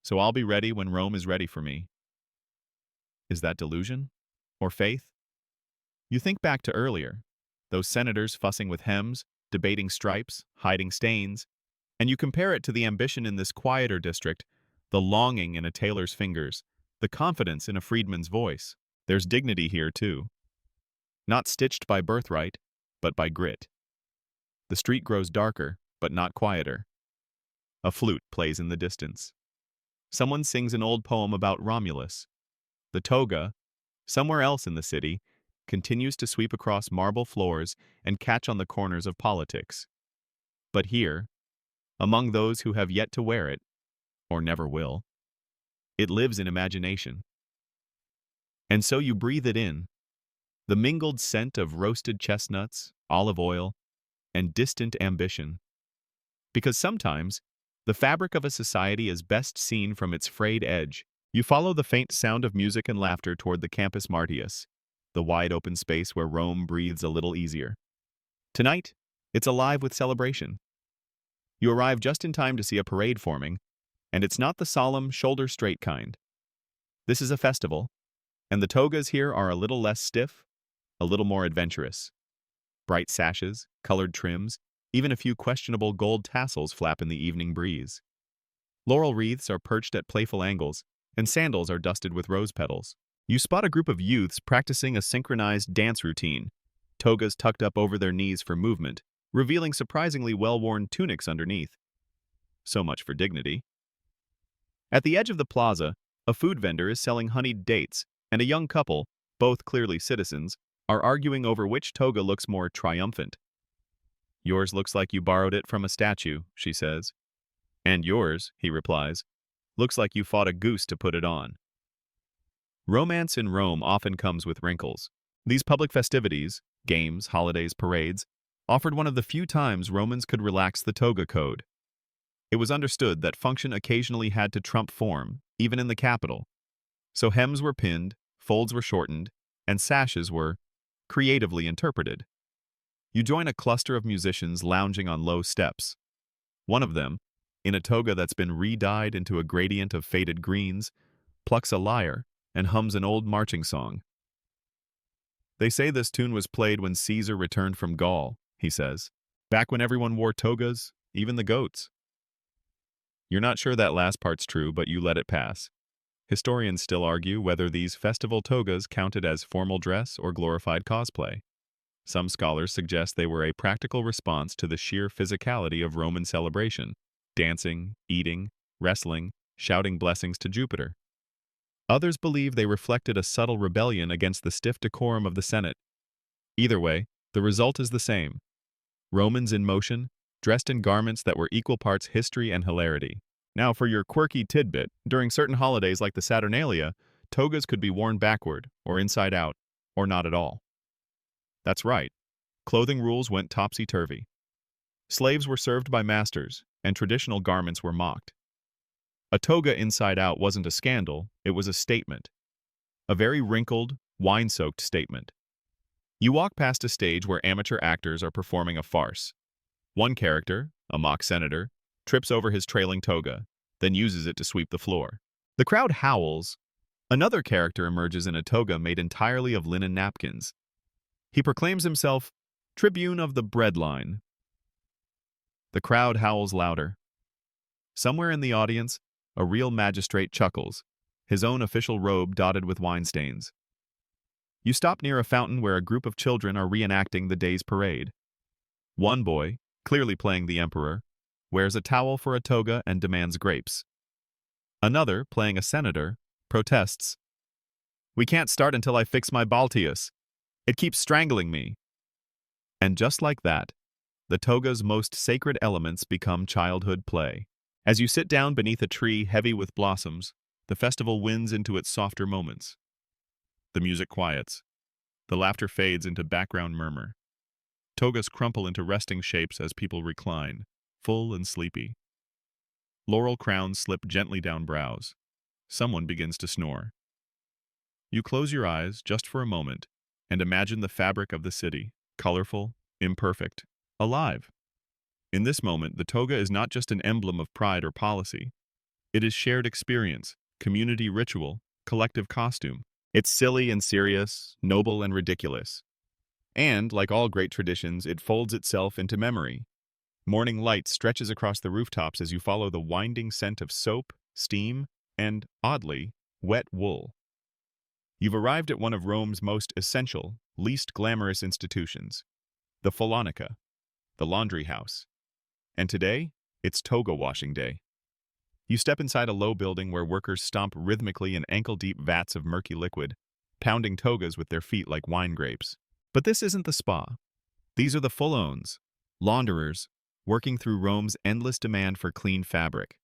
"So I'll be ready when Rome is ready for me." Is that delusion? Or faith? You think back to earlier, those senators fussing with hems, debating stripes, hiding stains, and you compare it to the ambition in this quieter district, the longing in a tailor's fingers, the confidence in a freedman's voice. There's dignity here, too. Not stitched by birthright, but by grit. The street grows darker, but not quieter. A flute plays in the distance. Someone sings an old poem about Romulus. The toga, somewhere else in the city, continues to sweep across marble floors and catch on the corners of politics. But here, among those who have yet to wear it, or never will, it lives in imagination. And so you breathe it in, the mingled scent of roasted chestnuts, olive oil, and distant ambition. Because sometimes, the fabric of a society is best seen from its frayed edge. You follow the faint sound of music and laughter toward the Campus Martius, the wide open space where Rome breathes a little easier. Tonight, it's alive with celebration. You arrive just in time to see a parade forming, and it's not the solemn, shoulder-straight kind. This is a festival, and the togas here are a little less stiff, a little more adventurous. Bright sashes, colored trims, even a few questionable gold tassels flap in the evening breeze. Laurel wreaths are perched at playful angles, and sandals are dusted with rose petals. You spot a group of youths practicing a synchronized dance routine, togas tucked up over their knees for movement, revealing surprisingly well-worn tunics underneath. So much for dignity. At the edge of the plaza, a food vendor is selling honeyed dates, and a young couple, both clearly citizens, are arguing over which toga looks more triumphant. "Yours looks like you borrowed it from a statue," she says. "And yours," he replies, "looks like you fought a goose to put it on." Romance in Rome often comes with wrinkles. These public festivities, games, holidays, parades, offered one of the few times Romans could relax the toga code. It was understood that function occasionally had to trump form, even in the capital. So hems were pinned, folds were shortened, and sashes were creatively interpreted. You join a cluster of musicians lounging on low steps. One of them, in a toga that's been re-dyed into a gradient of faded greens, plucks a lyre and hums an old marching song. They say this tune was played when Caesar returned from Gaul, he says. Back when everyone wore togas, even the goats. You're not sure that last part's true, but you let it pass. Historians still argue whether these festival togas counted as formal dress or glorified cosplay. Some scholars suggest they were a practical response to the sheer physicality of Roman celebration, dancing, eating, wrestling, shouting blessings to Jupiter. Others believe they reflected a subtle rebellion against the stiff decorum of the Senate. Either way, the result is the same. Romans in motion, dressed in garments that were equal parts history and hilarity. Now for your quirky tidbit, during certain holidays like the Saturnalia, togas could be worn backward, or inside out, or not at all. That's right. Clothing rules went topsy-turvy. Slaves were served by masters, and traditional garments were mocked. A toga inside out wasn't a scandal, it was a statement. A very wrinkled, wine-soaked statement. You walk past a stage where amateur actors are performing a farce. One character, a mock senator, trips over his trailing toga, then uses it to sweep the floor. The crowd howls. Another character emerges in a toga made entirely of linen napkins. He proclaims himself tribune of the breadline. The crowd howls louder. Somewhere in the audience, a real magistrate chuckles, his own official robe dotted with wine stains. You stop near a fountain where a group of children are reenacting the day's parade. One boy, clearly playing the emperor, wears a towel for a toga and demands grapes. Another, playing a senator, protests. "We can't start until I fix my Baltius. It keeps strangling me." And just like that, the toga's most sacred elements become childhood play. As you sit down beneath a tree heavy with blossoms, the festival wins into its softer moments. The music quiets. The laughter fades into background murmur. Togas crumple into resting shapes as people recline, full and sleepy. Laurel crowns slip gently down brows. Someone begins to snore. You close your eyes just for a moment and imagine the fabric of the city, colorful, imperfect, alive. In this moment, the toga is not just an emblem of pride or policy. It is shared experience, community ritual, collective costume. It's silly and serious, noble and ridiculous. And, like all great traditions, it folds itself into memory. Morning light stretches across the rooftops as you follow the winding scent of soap, steam, and, oddly, wet wool. You've arrived at one of Rome's most essential, least glamorous institutions, the Folonica, the laundry house. And today, it's toga washing day. You step inside a low building where workers stomp rhythmically in ankle-deep vats of murky liquid, pounding togas with their feet like wine grapes. But this isn't the spa. These are the full-owns, launderers, working through Rome's endless demand for clean fabric.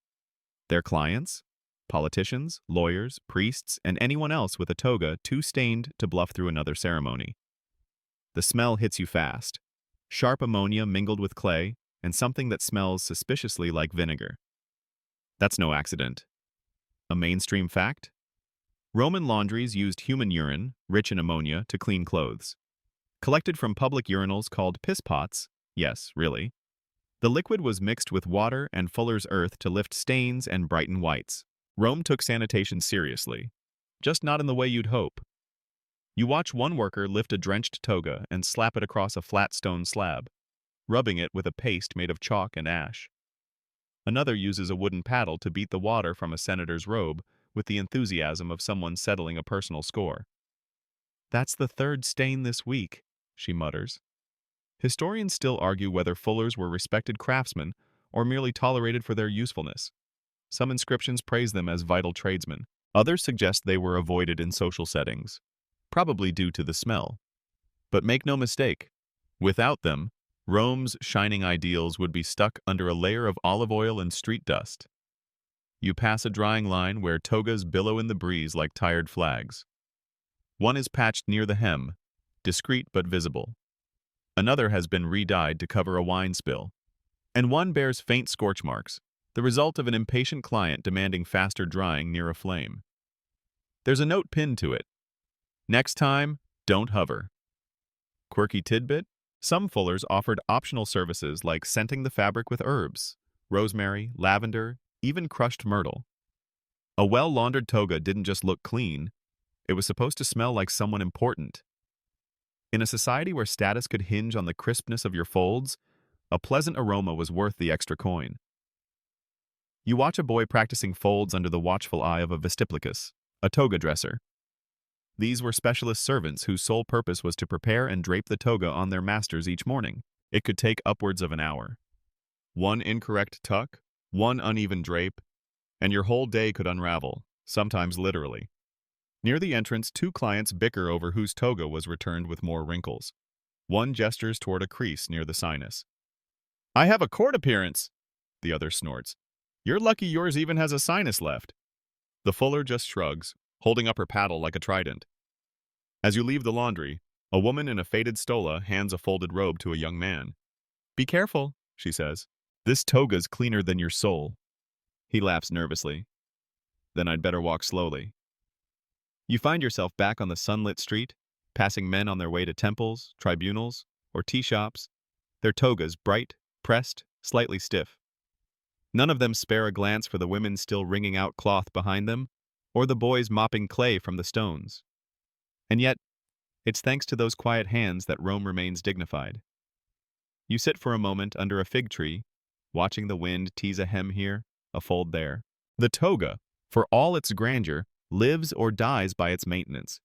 Their clients? Politicians, lawyers, priests, and anyone else with a toga too stained to bluff through another ceremony. The smell hits you fast. Sharp ammonia mingled with clay, and something that smells suspiciously like vinegar. That's no accident. A mainstream fact? Roman laundries used human urine, rich in ammonia, to clean clothes. Collected from public urinals called piss pots, yes, really. The liquid was mixed with water and fuller's earth to lift stains and brighten whites. Rome took sanitation seriously, just not in the way you'd hope. You watch one worker lift a drenched toga and slap it across a flat stone slab, rubbing it with a paste made of chalk and ash. Another uses a wooden paddle to beat the water from a senator's robe with the enthusiasm of someone settling a personal score. "That's the third stain this week," she mutters. Historians still argue whether fullers were respected craftsmen or merely tolerated for their usefulness. Some inscriptions praise them as vital tradesmen. Others suggest they were avoided in social settings, probably due to the smell. But make no mistake, without them, Rome's shining ideals would be stuck under a layer of olive oil and street dust. You pass a drying line where togas billow in the breeze like tired flags. One is patched near the hem, discreet but visible. Another has been re-dyed to cover a wine spill. And one bears faint scorch marks, the result of an impatient client demanding faster drying near a flame. There's a note pinned to it. Next time, don't hover. Quirky tidbit? Some fullers offered optional services like scenting the fabric with herbs, rosemary, lavender, even crushed myrtle. A well-laundered toga didn't just look clean, it was supposed to smell like someone important. In a society where status could hinge on the crispness of your folds, a pleasant aroma was worth the extra coin. You watch a boy practicing folds under the watchful eye of a vestiplicus, a toga dresser. These were specialist servants whose sole purpose was to prepare and drape the toga on their masters each morning. It could take upwards of an hour. One incorrect tuck, one uneven drape, and your whole day could unravel, sometimes literally. Near the entrance, two clients bicker over whose toga was returned with more wrinkles. One gestures toward a crease near the sinus. "I have a court appearance," the other snorts. "You're lucky yours even has a sinus left." The fuller just shrugs, holding up her paddle like a trident. As you leave the laundry, a woman in a faded stola hands a folded robe to a young man. "Be careful," she says. "This toga's cleaner than your soul." He laughs nervously. "Then I'd better walk slowly." You find yourself back on the sunlit street, passing men on their way to temples, tribunals, or tea shops, their togas bright, pressed, slightly stiff. None of them spare a glance for the women still wringing out cloth behind them, or the boys mopping clay from the stones. And yet, it's thanks to those quiet hands that Rome remains dignified. You sit for a moment under a fig tree, watching the wind tease a hem here, a fold there. The toga, for all its grandeur, lives or dies by its maintenance.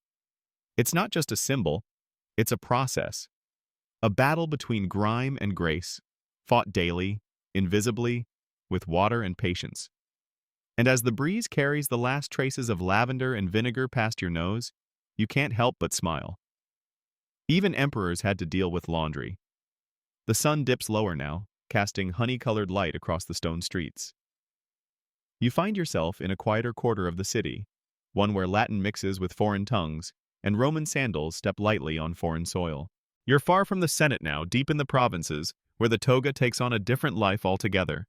It's not just a symbol, it's a process. A battle between grime and grace, fought daily, invisibly, with water and patience. And as the breeze carries the last traces of lavender and vinegar past your nose, you can't help but smile. Even emperors had to deal with laundry. The sun dips lower now, casting honey-colored light across the stone streets. You find yourself in a quieter quarter of the city, one where Latin mixes with foreign tongues, and Roman sandals step lightly on foreign soil. You're far from the Senate now, deep in the provinces, where the toga takes on a different life altogether.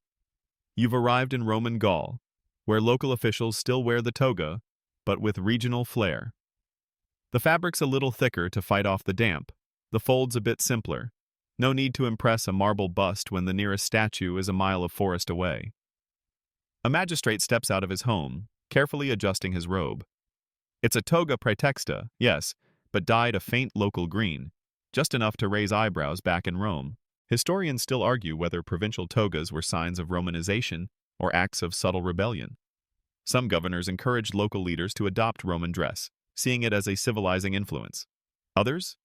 You've arrived in Roman Gaul, where local officials still wear the toga, but with regional flair. The fabric's a little thicker to fight off the damp, the folds a bit simpler. No need to impress a marble bust when the nearest statue is a mile of forest away. A magistrate steps out of his home, carefully adjusting his robe. It's a toga praetexta, yes, but dyed a faint local green, just enough to raise eyebrows back in Rome. Historians still argue whether provincial togas were signs of Romanization or acts of subtle rebellion. Some governors encouraged local leaders to adopt Roman dress, seeing it as a civilizing influence. Others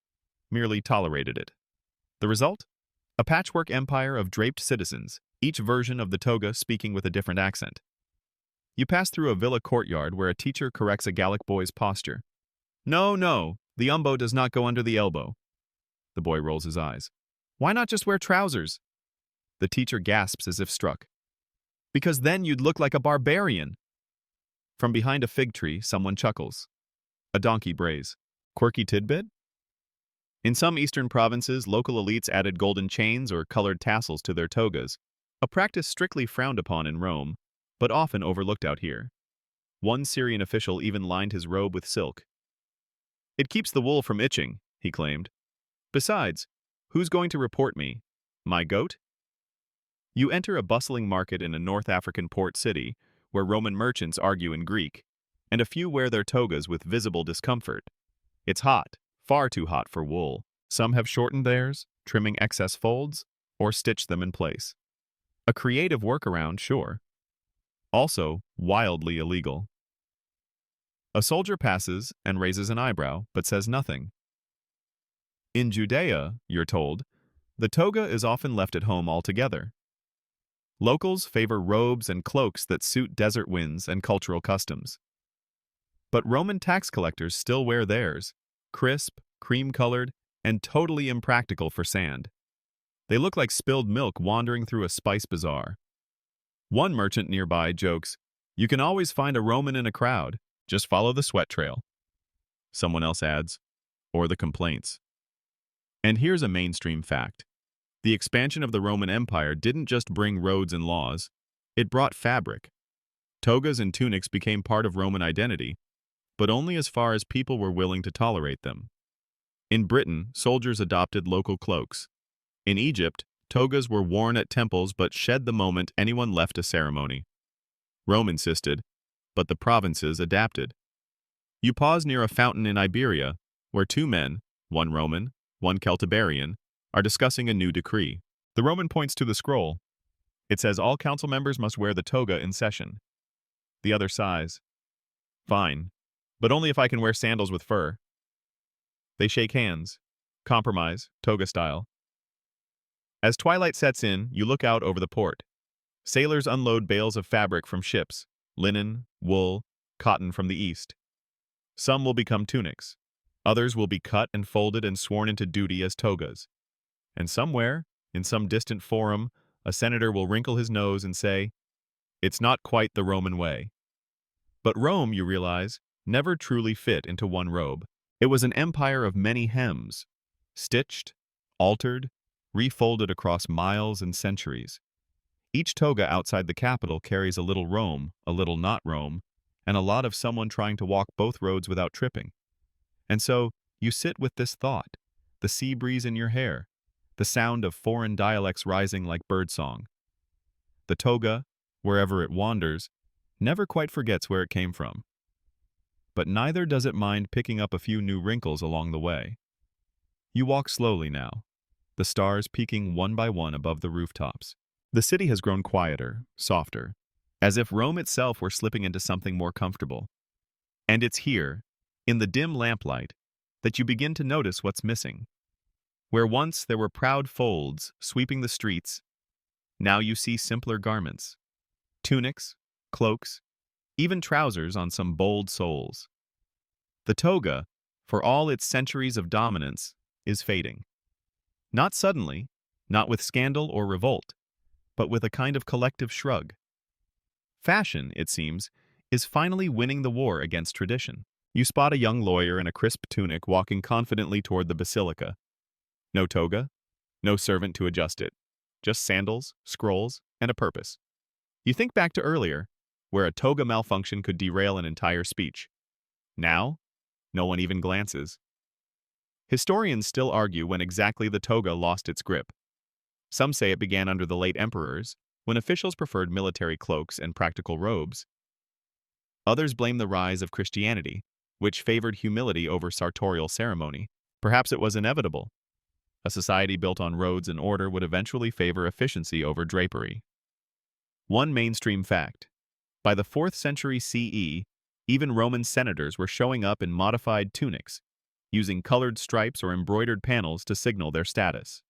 merely tolerated it. The result? A patchwork empire of draped citizens, each version of the toga speaking with a different accent. You pass through a villa courtyard where a teacher corrects a Gallic boy's posture. "No, no, the umbo does not go under the elbow." The boy rolls his eyes. "Why not just wear trousers?" The teacher gasps as if struck. "Because then you'd look like a barbarian." From behind a fig tree, someone chuckles. A donkey brays. Quirky tidbit? In some eastern provinces, local elites added golden chains or colored tassels to their togas, a practice strictly frowned upon in Rome, but often overlooked out here. One Syrian official even lined his robe with silk. "It keeps the wool from itching," he claimed. "Besides, who's going to report me? My goat?" You enter a bustling market in a North African port city, where Roman merchants argue in Greek, and a few wear their togas with visible discomfort. It's hot, far too hot for wool. Some have shortened theirs, trimming excess folds, or stitched them in place. A creative workaround, sure. Also, wildly illegal. A soldier passes and raises an eyebrow, but says nothing. In Judea, you're told, the toga is often left at home altogether. Locals favor robes and cloaks that suit desert winds and cultural customs. But Roman tax collectors still wear theirs, crisp, cream-colored, and totally impractical for sand. They look like spilled milk wandering through a spice bazaar. One merchant nearby jokes, "You can always find a Roman in a crowd, just follow the sweat trail." Someone else adds, "Or the complaints." And here's a mainstream fact. The expansion of the Roman Empire didn't just bring roads and laws, it brought fabric. Togas and tunics became part of Roman identity, but only as far as people were willing to tolerate them. In Britain, soldiers adopted local cloaks. In Egypt, togas were worn at temples but shed the moment anyone left a ceremony. Rome insisted, but the provinces adapted. You pause near a fountain in Iberia, where two men, one Roman, one Celtiberian, are discussing a new decree. The Roman points to the scroll. It says all council members must wear the toga in session. The other sighs. Fine, but only if I can wear sandals with fur. They shake hands. Compromise, toga style. As twilight sets in, you look out over the port. Sailors unload bales of fabric from ships, linen, wool, cotton from the east. Some will become tunics. Others will be cut and folded and sworn into duty as togas. And somewhere, in some distant forum, a senator will wrinkle his nose and say, "It's not quite the Roman way." But Rome, you realize, never truly fit into one robe. It was an empire of many hems, stitched, altered, refolded across miles and centuries. Each toga outside the capital carries a little Rome, a little not Rome, and a lot of someone trying to walk both roads without tripping. And so, you sit with this thought, the sea breeze in your hair, the sound of foreign dialects rising like birdsong. The toga, wherever it wanders, never quite forgets where it came from. But neither does it mind picking up a few new wrinkles along the way. You walk slowly now, the stars peeking one by one above the rooftops. The city has grown quieter, softer, as if Rome itself were slipping into something more comfortable. And it's here, in the dim lamplight, that you begin to notice what's missing. Where once there were proud folds sweeping the streets, now you see simpler garments. Tunics, cloaks, even trousers on some bold soles. The toga, for all its centuries of dominance, is fading. Not suddenly, not with scandal or revolt, but with a kind of collective shrug. Fashion, it seems, is finally winning the war against tradition. You spot a young lawyer in a crisp tunic walking confidently toward the basilica. No toga, no servant to adjust it, just sandals, scrolls, and a purpose. You think back to earlier, where a toga malfunction could derail an entire speech. Now, no one even glances. Historians still argue when exactly the toga lost its grip. Some say it began under the late emperors, when officials preferred military cloaks and practical robes. Others blame the rise of Christianity, which favored humility over sartorial ceremony. Perhaps it was inevitable. A society built on roads and order would eventually favor efficiency over drapery. One mainstream fact. By the 4th century CE, even Roman senators were showing up in modified tunics, using colored stripes or embroidered panels to signal their status.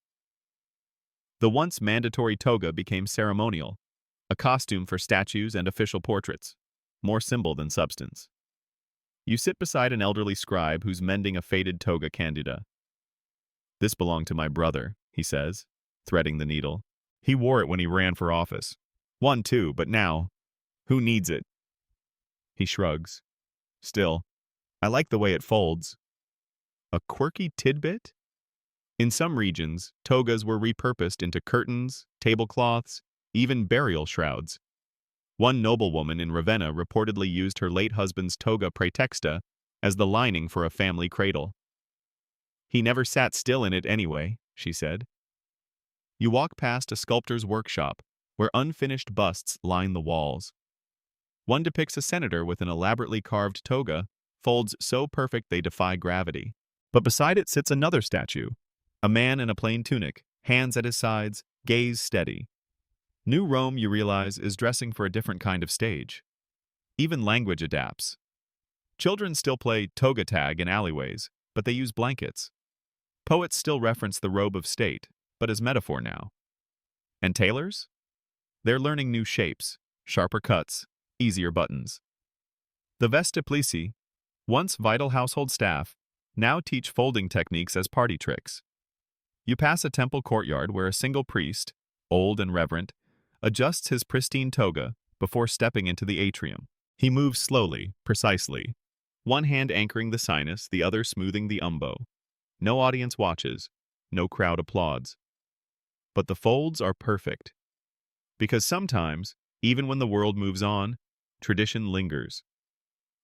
The once mandatory toga became ceremonial, a costume for statues and official portraits, more symbol than substance. You sit beside an elderly scribe who's mending a faded toga candida. "This belonged to my brother," he says, threading the needle. "He wore it when he ran for office. Won too, but now, who needs it?" He shrugs. "Still, I like the way it folds." A quirky tidbit? In some regions, togas were repurposed into curtains, tablecloths, even burial shrouds. One noblewoman in Ravenna reportedly used her late husband's toga praetexta as the lining for a family cradle. "He never sat still in it anyway," she said. You walk past a sculptor's workshop, where unfinished busts line the walls. One depicts a senator with an elaborately carved toga, folds so perfect they defy gravity. But beside it sits another statue, a man in a plain tunic, hands at his sides, gaze steady. New Rome, you realize, is dressing for a different kind of stage. Even language adapts. Children still play toga tag in alleyways, but they use blankets. Poets still reference the robe of state, but as metaphor now. And tailors? They're learning new shapes, sharper cuts, easier buttons. The vestiplici, once vital household staff, now teach folding techniques as party tricks. You pass a temple courtyard where a single priest, old and reverent, adjusts his pristine toga before stepping into the atrium. He moves slowly, precisely, one hand anchoring the sinus, the other smoothing the umbo. No audience watches, no crowd applauds. But the folds are perfect. Because sometimes, even when the world moves on, tradition lingers.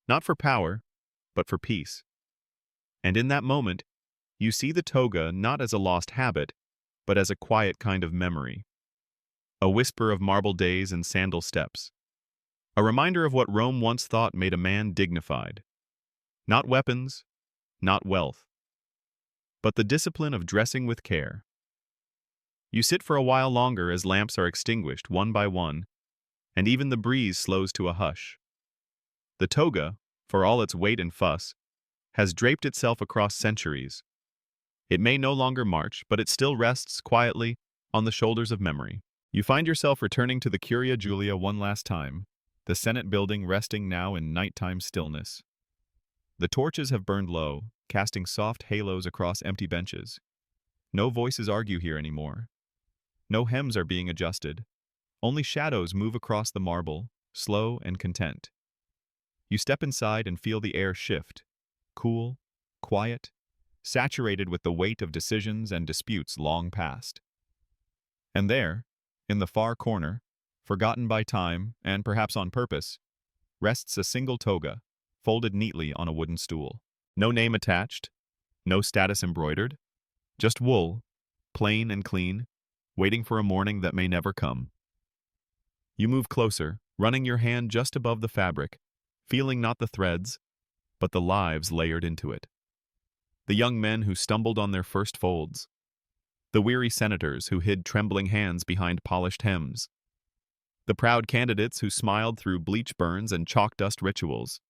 Not for power, but for peace. And in that moment, You see the toga not as a lost habit, but as a quiet kind of memory, a whisper of marble days and sandal steps, a reminder of what Rome once thought made a man dignified. Not weapons, not wealth, but the discipline of dressing with care. You sit for a while longer as lamps are extinguished one by one, and even the breeze slows to a hush. The toga, for all its weight and fuss, has draped itself across centuries. It may no longer march, but it still rests quietly on the shoulders of memory. You find yourself returning to the Curia Julia one last time, the Senate building resting now in nighttime stillness. The torches have burned low, casting soft halos across empty benches. No voices argue here anymore. No hems are being adjusted. Only shadows move across the marble, slow and content. You step inside and feel the air shift, cool, quiet, saturated with the weight of decisions and disputes long past. And there, in the far corner, forgotten by time and perhaps on purpose, rests a single toga, folded neatly on a wooden stool. No name attached, no status embroidered, just wool, plain and clean, waiting for a morning that may never come. You move closer, running your hand just above the fabric, feeling not the threads, but the lives layered into it. The young men who stumbled on their first folds, the weary senators who hid trembling hands behind polished hems, the proud candidates who smiled through bleach burns and chalk dust rituals,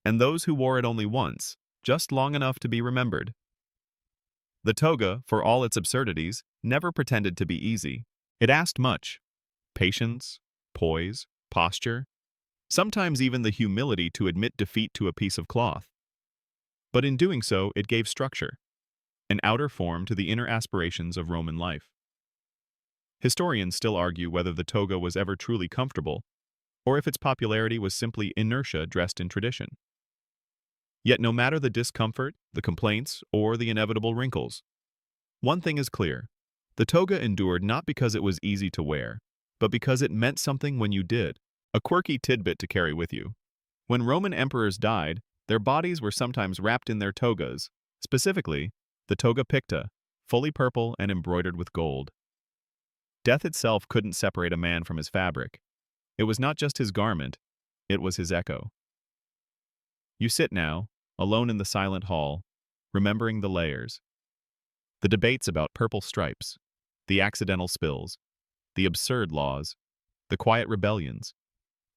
and those who wore it only once, just long enough to be remembered. The toga, for all its absurdities, never pretended to be easy. It asked much: patience, poise, posture, sometimes even the humility to admit defeat to a piece of cloth. But in doing so, it gave structure, an outer form to the inner aspirations of Roman life. Historians still argue whether the toga was ever truly comfortable, or if its popularity was simply inertia dressed in tradition. Yet no matter the discomfort, the complaints, or the inevitable wrinkles, one thing is clear: the toga endured not because it was easy to wear, but because it meant something when you did. A quirky tidbit to carry with you. When Roman emperors died, their bodies were sometimes wrapped in their togas, specifically the toga picta, fully purple and embroidered with gold. Death itself couldn't separate a man from his fabric. It was not just his garment, it was his echo. You sit now, alone in the silent hall, remembering the layers. The debates about purple stripes, the accidental spills, the absurd laws, the quiet rebellions,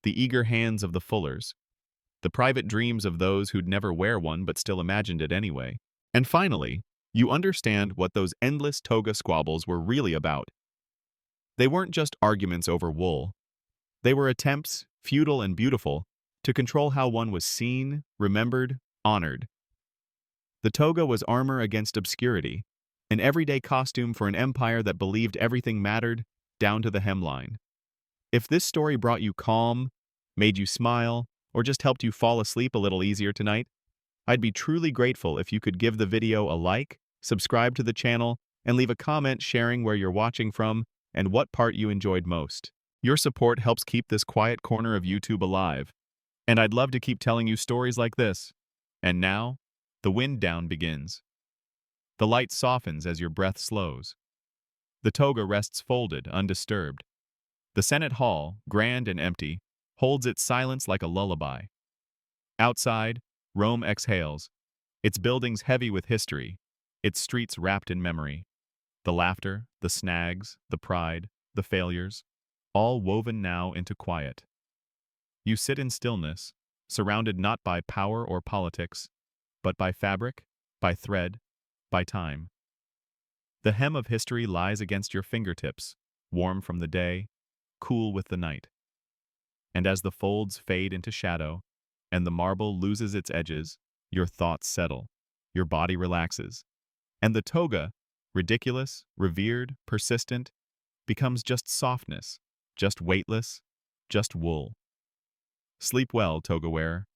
the eager hands of the fullers, the private dreams of those who'd never wear one but still imagined it anyway. And finally, you understand what those endless toga squabbles were really about. They weren't just arguments over wool. They were attempts, futile and beautiful, to control how one was seen, remembered, honored. The toga was armor against obscurity, an everyday costume for an empire that believed everything mattered, down to the hemline. If this story brought you calm, made you smile, or just helped you fall asleep a little easier tonight, I'd be truly grateful if you could give the video a like, subscribe to the channel, and leave a comment sharing where you're watching from and what part you enjoyed most. Your support helps keep this quiet corner of YouTube alive, and I'd love to keep telling you stories like this. And now, the wind down begins. The light softens as your breath slows. The toga rests folded, undisturbed. The Senate Hall, grand and empty, holds its silence like a lullaby. Outside, Rome exhales, its buildings heavy with history, its streets wrapped in memory. The laughter, the snags, the pride, the failures, all woven now into quiet. You sit in stillness, surrounded not by power or politics, but by fabric, by thread, by time. The hem of history lies against your fingertips, warm from the day, cool with the night. And as the folds fade into shadow, and the marble loses its edges, your thoughts settle, your body relaxes, and the toga, ridiculous, revered, persistent, becomes just softness, just weightless, just wool. Sleep well, toga wearer.